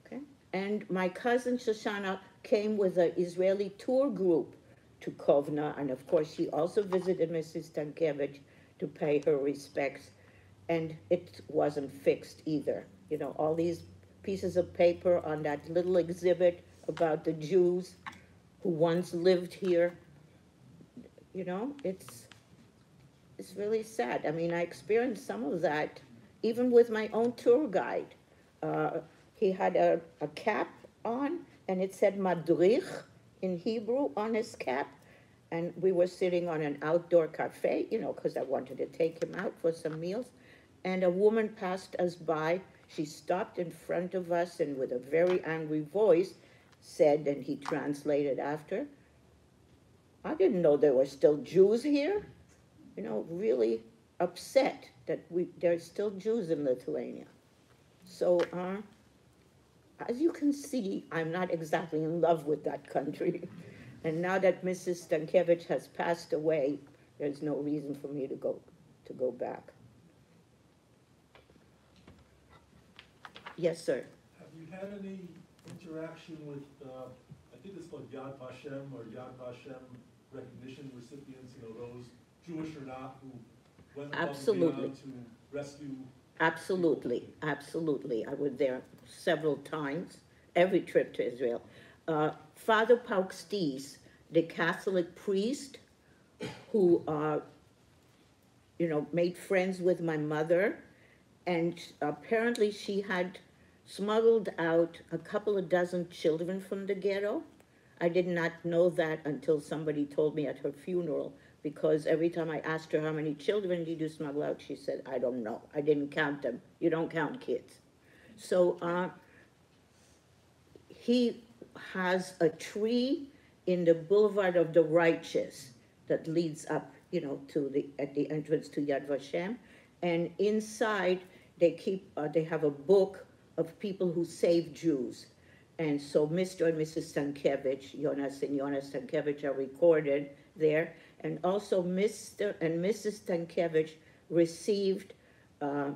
Okay? And my cousin Shoshana came with an Israeli tour group to Kovna, and of course she also visited Mrs. Stankiewicz to pay her respects, and it wasn't fixed either. You know, all these pieces of paper on that little exhibit about the Jews who once lived here, you know, it's really sad. I mean, I experienced some of that even with my own tour guide. He had a cap on, and it said Madrich in Hebrew on his cap, and we were sitting on an outdoor cafe, you know, because I wanted to take him out for some meals, and a woman passed us by. She stopped in front of us and with a very angry voice said, and he translated after, I didn't know there were still Jews here. You know, really upset that there's still Jews in Lithuania. So, as you can see, I'm not exactly in love with that country. And now that Mrs. Stankiewicz has passed away, there's no reason for me to go back. Yes, sir. Have you had any interaction with, I think it's called Yad Vashem or Yad Vashem recognition recipients, you know, those Jewish or not, who went above and beyond to rescue? Absolutely, absolutely. I was there several times, every trip to Israel. Father Paukstees, the Catholic priest who, you know, made friends with my mother, and apparently she had smuggled out a couple of dozen children from the ghetto. I did not know that until somebody told me at her funeral, because every time I asked her how many children did you smuggle out, she said, I don't know. I didn't count them. You don't count kids. So he has a tree in the Boulevard of the Righteous that leads up, you know, to at the entrance to Yad Vashem. And inside they have a book of people who saved Jews. And so Mr. and Mrs. Stankiewicz, Jonas and Jonas Stankiewicz, are recorded there. And also Mr. and Mrs. Stankiewicz received, what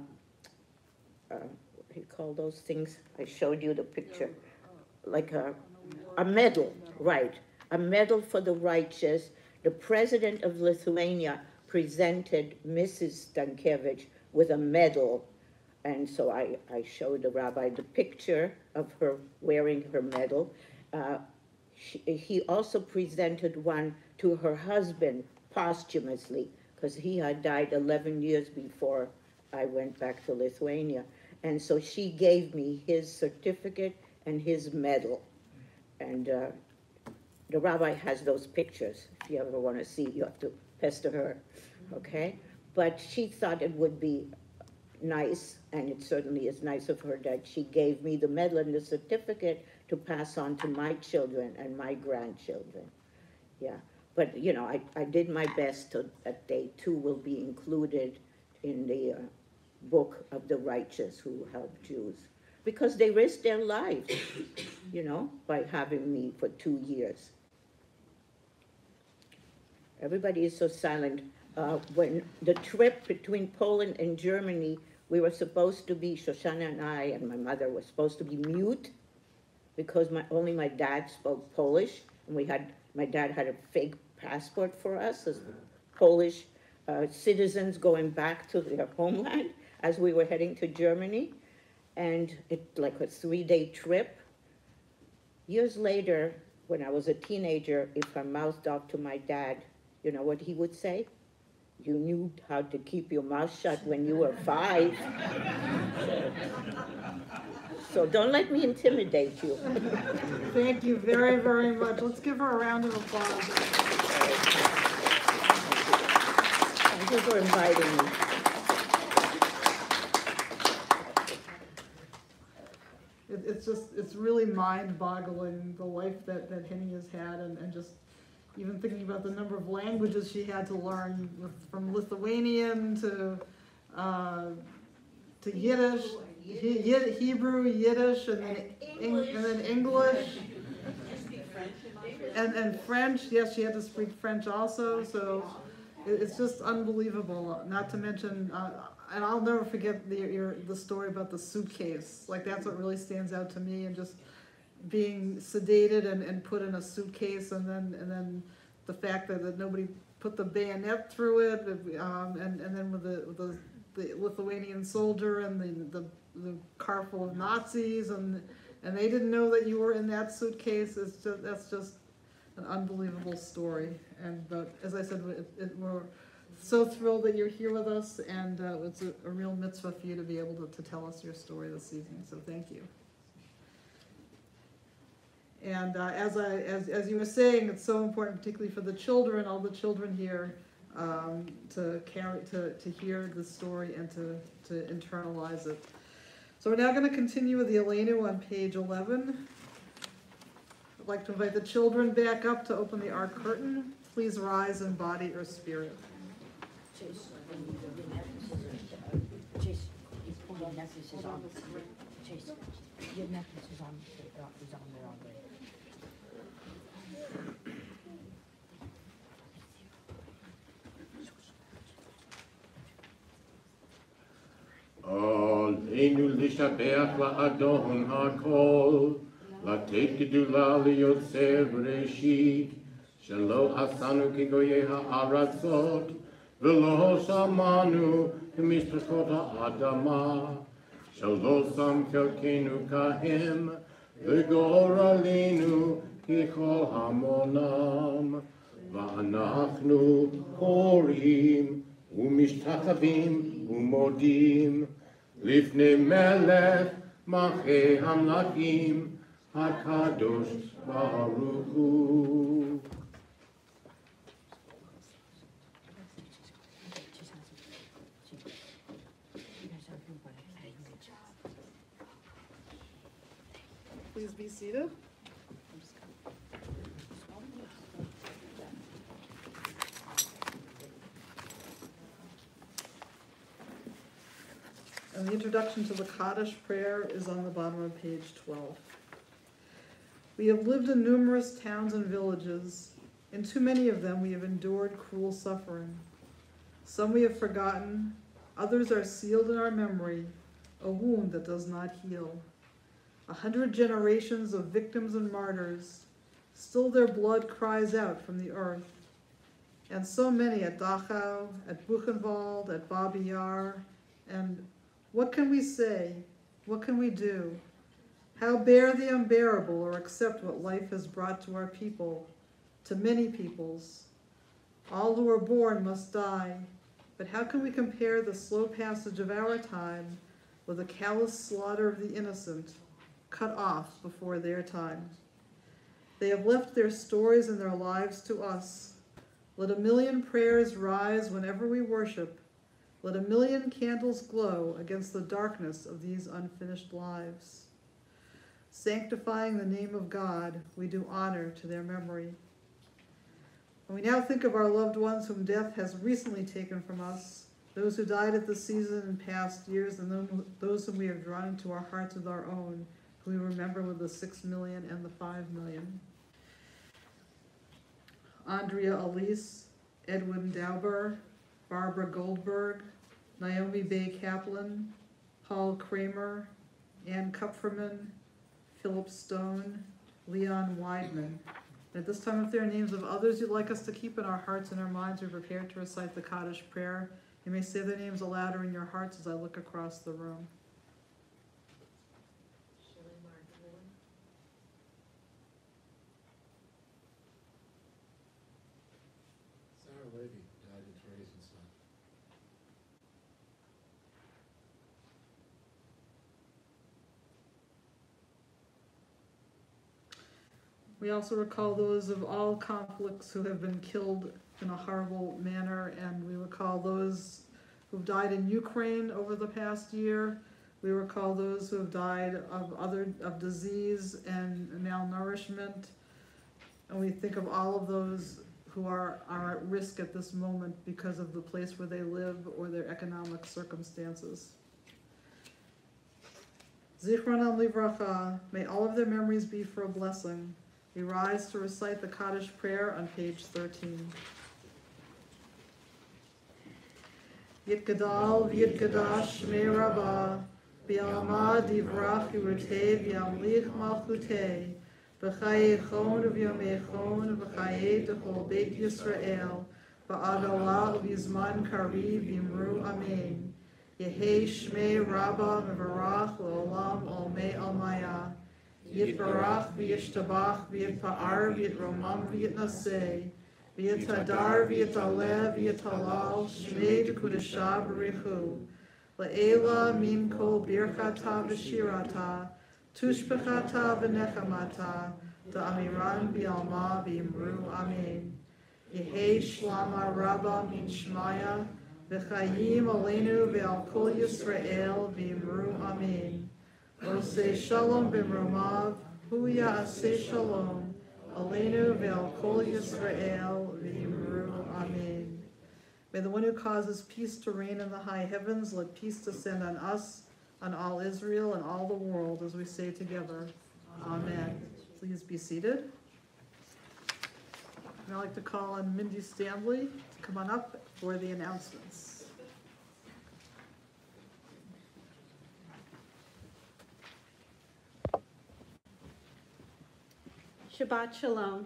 do you call those things? I showed you the picture. Like a medal, right. A medal for the righteous. The president of Lithuania presented Mrs. Stankiewicz with a medal. And so I showed the rabbi the picture of her wearing her medal. He also presented one to her husband posthumously, because he had died 11 years before I went back to Lithuania. And so she gave me his certificate and his medal. And the rabbi has those pictures. If you ever want to see, you have to pester her, okay? But she thought it would be nice, and it certainly is nice of her, that she gave me the medal and the certificate to pass on to my children and my grandchildren. Yeah, but you know, I did my best that they too will be included in the book of the righteous who helped Jews, because they risked their lives, you know, by having me for 2 years. Everybody is so silent. When the trip between Poland and Germany, we were supposed to be, Shoshana and I and my mother were supposed to be mute, because only my dad spoke Polish, and my dad had a fake passport for us as Polish citizens going back to their homeland as we were heading to Germany. And it's like a 3-day trip. Years later, when I was a teenager, if I mouthed off to my dad, you know what he would say? You knew how to keep your mouth shut when you were 5. So don't let me intimidate you. Thank you very, very much. Let's give her a round of applause. Thank you for inviting me. It's really mind-boggling, the life that Henia's had, and just even thinking about the number of languages she had to learn, from Lithuanian to Yiddish, Hebrew, Yiddish, and then English, and French. Yes, she had to speak French also. So it's just unbelievable. Not to mention, and I'll never forget the story about the suitcase. Like, that's what really stands out to me, and just being sedated and put in a suitcase, and then the fact that nobody put the bayonet through it, and then with the Lithuanian soldier and the car full of Nazis, and they didn't know that you were in that suitcase. That's just an unbelievable story. But as I said, we're so thrilled that you're here with us, and it's a real mitzvah for you to be able to tell us your story this evening. So thank you. And as you were saying, it's so important, particularly for the children, all the children here, to hear the story and to internalize it. So we're now going to continue with the Elenu on page 11. I'd like to invite the children back up to open the Ark curtain. Please rise in body or spirit. Chase, your necklace is on. Chase, your necklace is on there already. Aleinu l'shabech la'adon ha'kol, לתת גדולה ליוצר בראשית, שלא עשנו כגויי הארצות, ולא שמענו כמשפחות האדמה, שלא שם חלקנו כהם, וגורלנו ככל המונם. ואנחנו קוראים ומשתחווים ומודים לפני מלך מלכי המלכים הקדוש ברוך הוא. Please be seated. And the introduction to the Kaddish prayer is on the bottom of page 12. We have lived in numerous towns and villages. In too many of them we have endured cruel suffering. Some we have forgotten, others are sealed in our memory, a wound that does not heal. 100 generations of victims and martyrs, still their blood cries out from the earth. And so many at Dachau, at Buchenwald, at Babi Yar, and what can we say? What can we do? How bear the unbearable or accept what life has brought to our people, to many peoples? All who are born must die, but how can we compare the slow passage of our time with the callous slaughter of the innocent, cut off before their time? They have left their stories and their lives to us. Let a million prayers rise whenever we worship. Let a million candles glow against the darkness of these unfinished lives. Sanctifying the name of God, we do honor to their memory. When we now think of our loved ones whom death has recently taken from us, those who died at this season in past years, and those whom we have drawn into our hearts with our own, who we remember with the 6 million and the 5 million. Andrea Elise, Edwin Dauber, Barbara Goldberg, Naomi Bay Kaplan, Paul Kramer, Ann Kupferman, Philip Stone, Leon Weidman. And at this time, if there are names of others you'd like us to keep in our hearts and our minds, we're prepared to recite the Kaddish prayer. You may say their names aloud or in your hearts as I look across the room. We also recall those of all conflicts who have been killed in a horrible manner, and we recall those who've died in Ukraine over the past year. We recall those who have died of disease and malnourishment, and we think of all of those who are at risk at this moment because of the place where they live or their economic circumstances. Zichronam livracha, may all of their memories be for a blessing. We rise to recite the Kaddish prayer on page 13. Yitgadal v'yitgadash shmei Rabbah, v'yalma divrach yurtei v'yamlich malchutei, v'chayei chon v'yomei chon v'chayei d'chol beit Yisrael, v'agala v'yizman kariv v'yimru amen. Yehei shmei Rabbah v'varach l'olam olmei almaya. Yitbarach v'yishtabach v'yitpa'ar v'yitromam v'yitnaseh v'yitadar v'yitaleh v'yitalal shmei d'kudashah b'richu le'ela min kol birchata v'shirata tushbechata v'nechamata da'amiran b'yalma v'yimru amen. Yehei shlama rabba min shmaya v'chayim aleinu v'al kol Yisrael v'yimru amen. Oseh shalom b'mromav, hu ya'aseh shalom, aleinu ve'al kol Yisrael v'yimru amen. May the one who causes peace to reign in the high heavens, let peace descend on us, on all Israel, and all the world, as we say together, amen. Please be seated. And I'd like to call on Mindy Stanley to come on up for the announcements. Shabbat Shalom.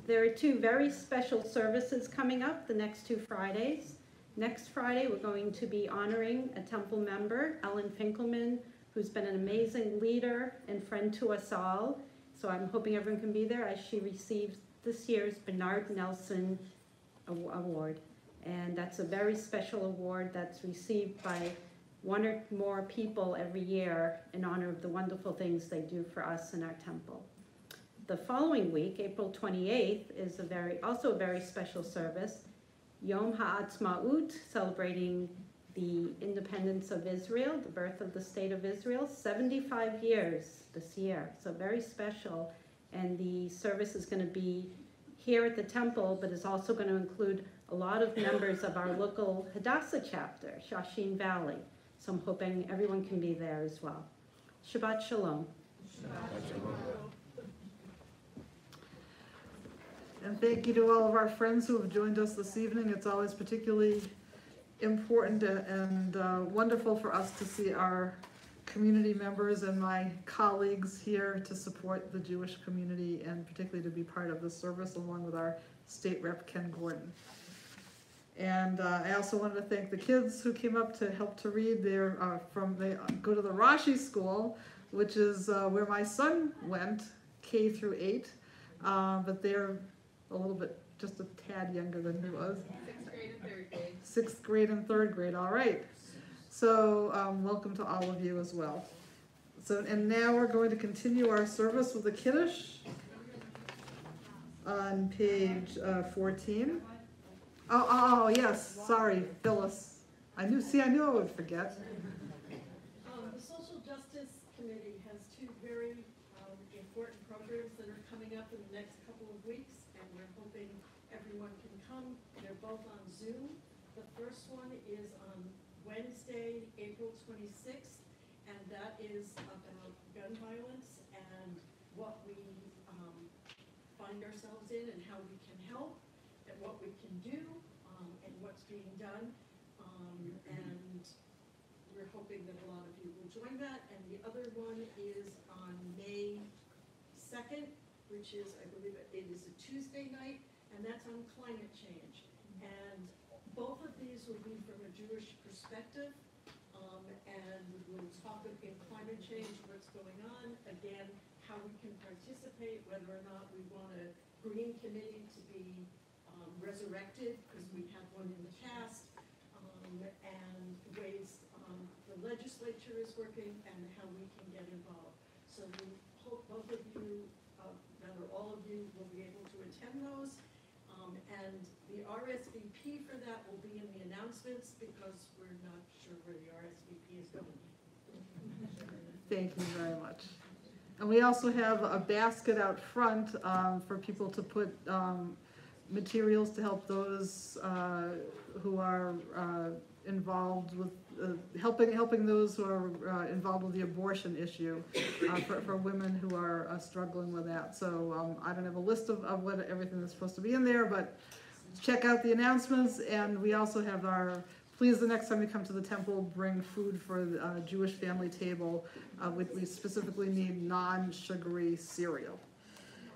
There are two very special services coming up the next 2 Fridays. Next Friday, we're going to be honoring a temple member, Ellen Finkelman, who's been an amazing leader and friend to us all. So I'm hoping everyone can be there as she receives this year's Bernard Nelson Award. And that's a very special award that's received by one or more people every year in honor of the wonderful things they do for us in our temple. The following week, April 28th, is also a very special service, Yom HaAtzmaut, celebrating the independence of Israel, the birth of the state of Israel, 75 years this year, so very special. And the service is going to be here at the temple, but is also going to include a lot of members of our local Hadassah chapter, Shashin Valley. So I'm hoping everyone can be there as well. Shabbat Shalom. Shabbat Shalom. And thank you to all of our friends who have joined us this evening. It's always particularly important and wonderful for us to see our community members and my colleagues here to support the Jewish community and particularly to be part of this service along with our State Rep Ken Gordon. And I also wanted to thank the kids who came up to help to read. They go to the Rashi school, which is where my son went, K through 8, but they're a little bit, just a tad younger than he was. 6th grade and 3rd grade. 6th grade and 3rd grade, all right. So welcome to all of you as well. So, and now we're going to continue our service with the Kiddush on page 14. Oh, yes, sorry, Phyllis. I knew I would forget. The Social Justice Committee has 2 very important programs that are coming up in the next couple of weeks, and we're hoping everyone can come. They're both on Zoom. The first one is on Wednesday, April 26th, and that is about gun violence and what we find ourselves in and how we can help and what we can do and what's being done. And we're hoping that a lot of you will join that. And the other one is on May 2nd, which is, I believe it is a Tuesday night, and that's on climate change. And both of these will be from a Jewish perspective, and we'll talk in climate change, what's going on, again, how we can participate, whether or not we want a green committee to be resurrected, because we had one in the past, and ways the legislature is working and how we can get involved. So we hope both of you, rather all of you, will be able to attend those. And the RSVP for that will be in the announcements because we're not sure where the RSVP is going. Thank you very much. And we also have a basket out front for people to put materials to help those who are involved with helping those who are involved with the abortion issue for women who are struggling with that. So I don't have a list of what everything is supposed to be in there, but check out the announcements. And we also have please the next time you come to the temple, bring food for the Jewish family table. We specifically need non-sugary cereal.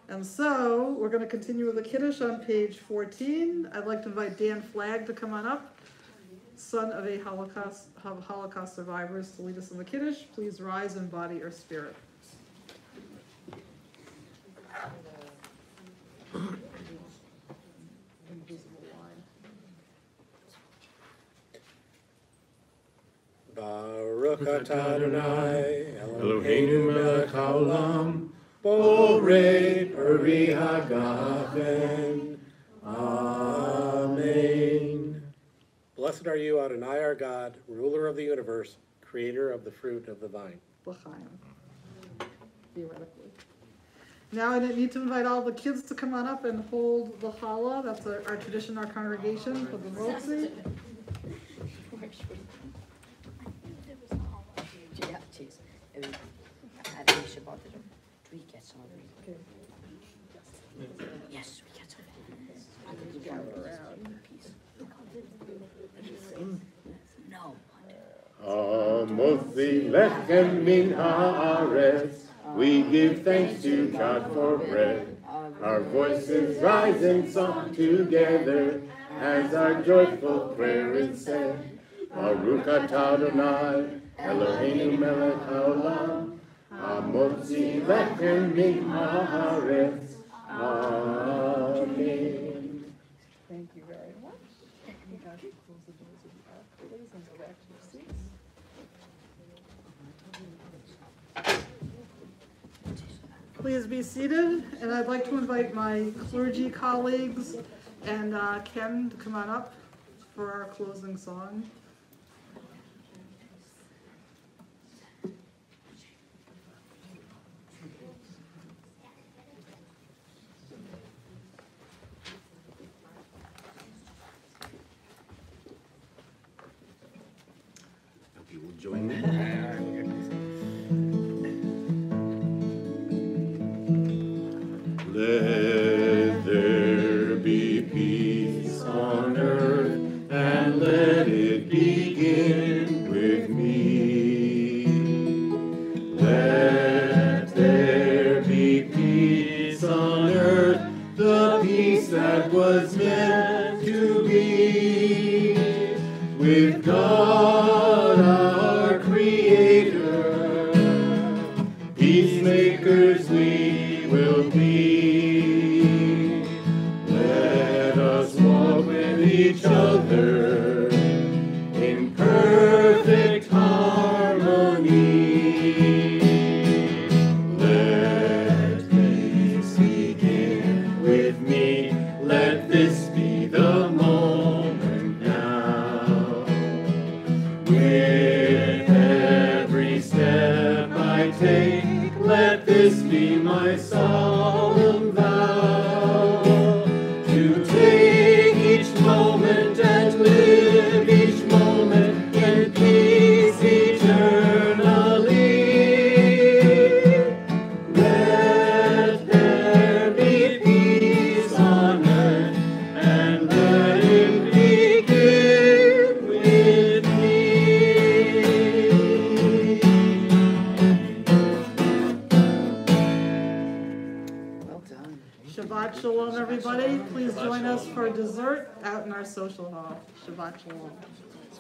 And so we're going to continue with the Kiddush on page 14. I'd like to invite Dan Flagg to come on up, son of a Holocaust survivors, to lead us in the Kiddush. Please rise in body or spirit. Baruch atah Adonai Eloheinu melech haolam borei peri hagafen. Amen. Blessed are you, Adonai our God, ruler of the universe, creator of the fruit of the vine. L'chaim. Theoretically. Now I need to invite all the kids to come on up and hold the challah. That's our tradition, our congregation, for the Motzi. Yeah, cheese. I think we should bother them. Do we get some of it? Yes, we get some of it. Gather around. No. Motzi lechem min haaretz, We give thanks to God for bread. Our voices rise in song together as our joyful prayer is said. Baruch atah Adonai, Eloheinu melech haolam, hamotzi lechem min haaretz. Amen. Thank you very much. You guys can close the doors of the ark, please, and go back to your seats. Please be seated, and I'd like to invite my clergy colleagues and Ken to come on up for our closing song. Hope you will join me. Let there be peace on earth, and let it begin with me. Let there be peace on earth, the peace that was meant to be with God our Creator. Peacemakers we will be. Let us walk with each other in perfect harmony. Let peace begin with me. Let this be the moment now. With every step I take, let this be my solemn vow, to take each moment and live each moment in peace eternally. Let there be peace on earth, and let it begin with me. Well done. Shabbat Shalom, everybody. Please join us for dessert out in our social hall. Shabbat Shalom.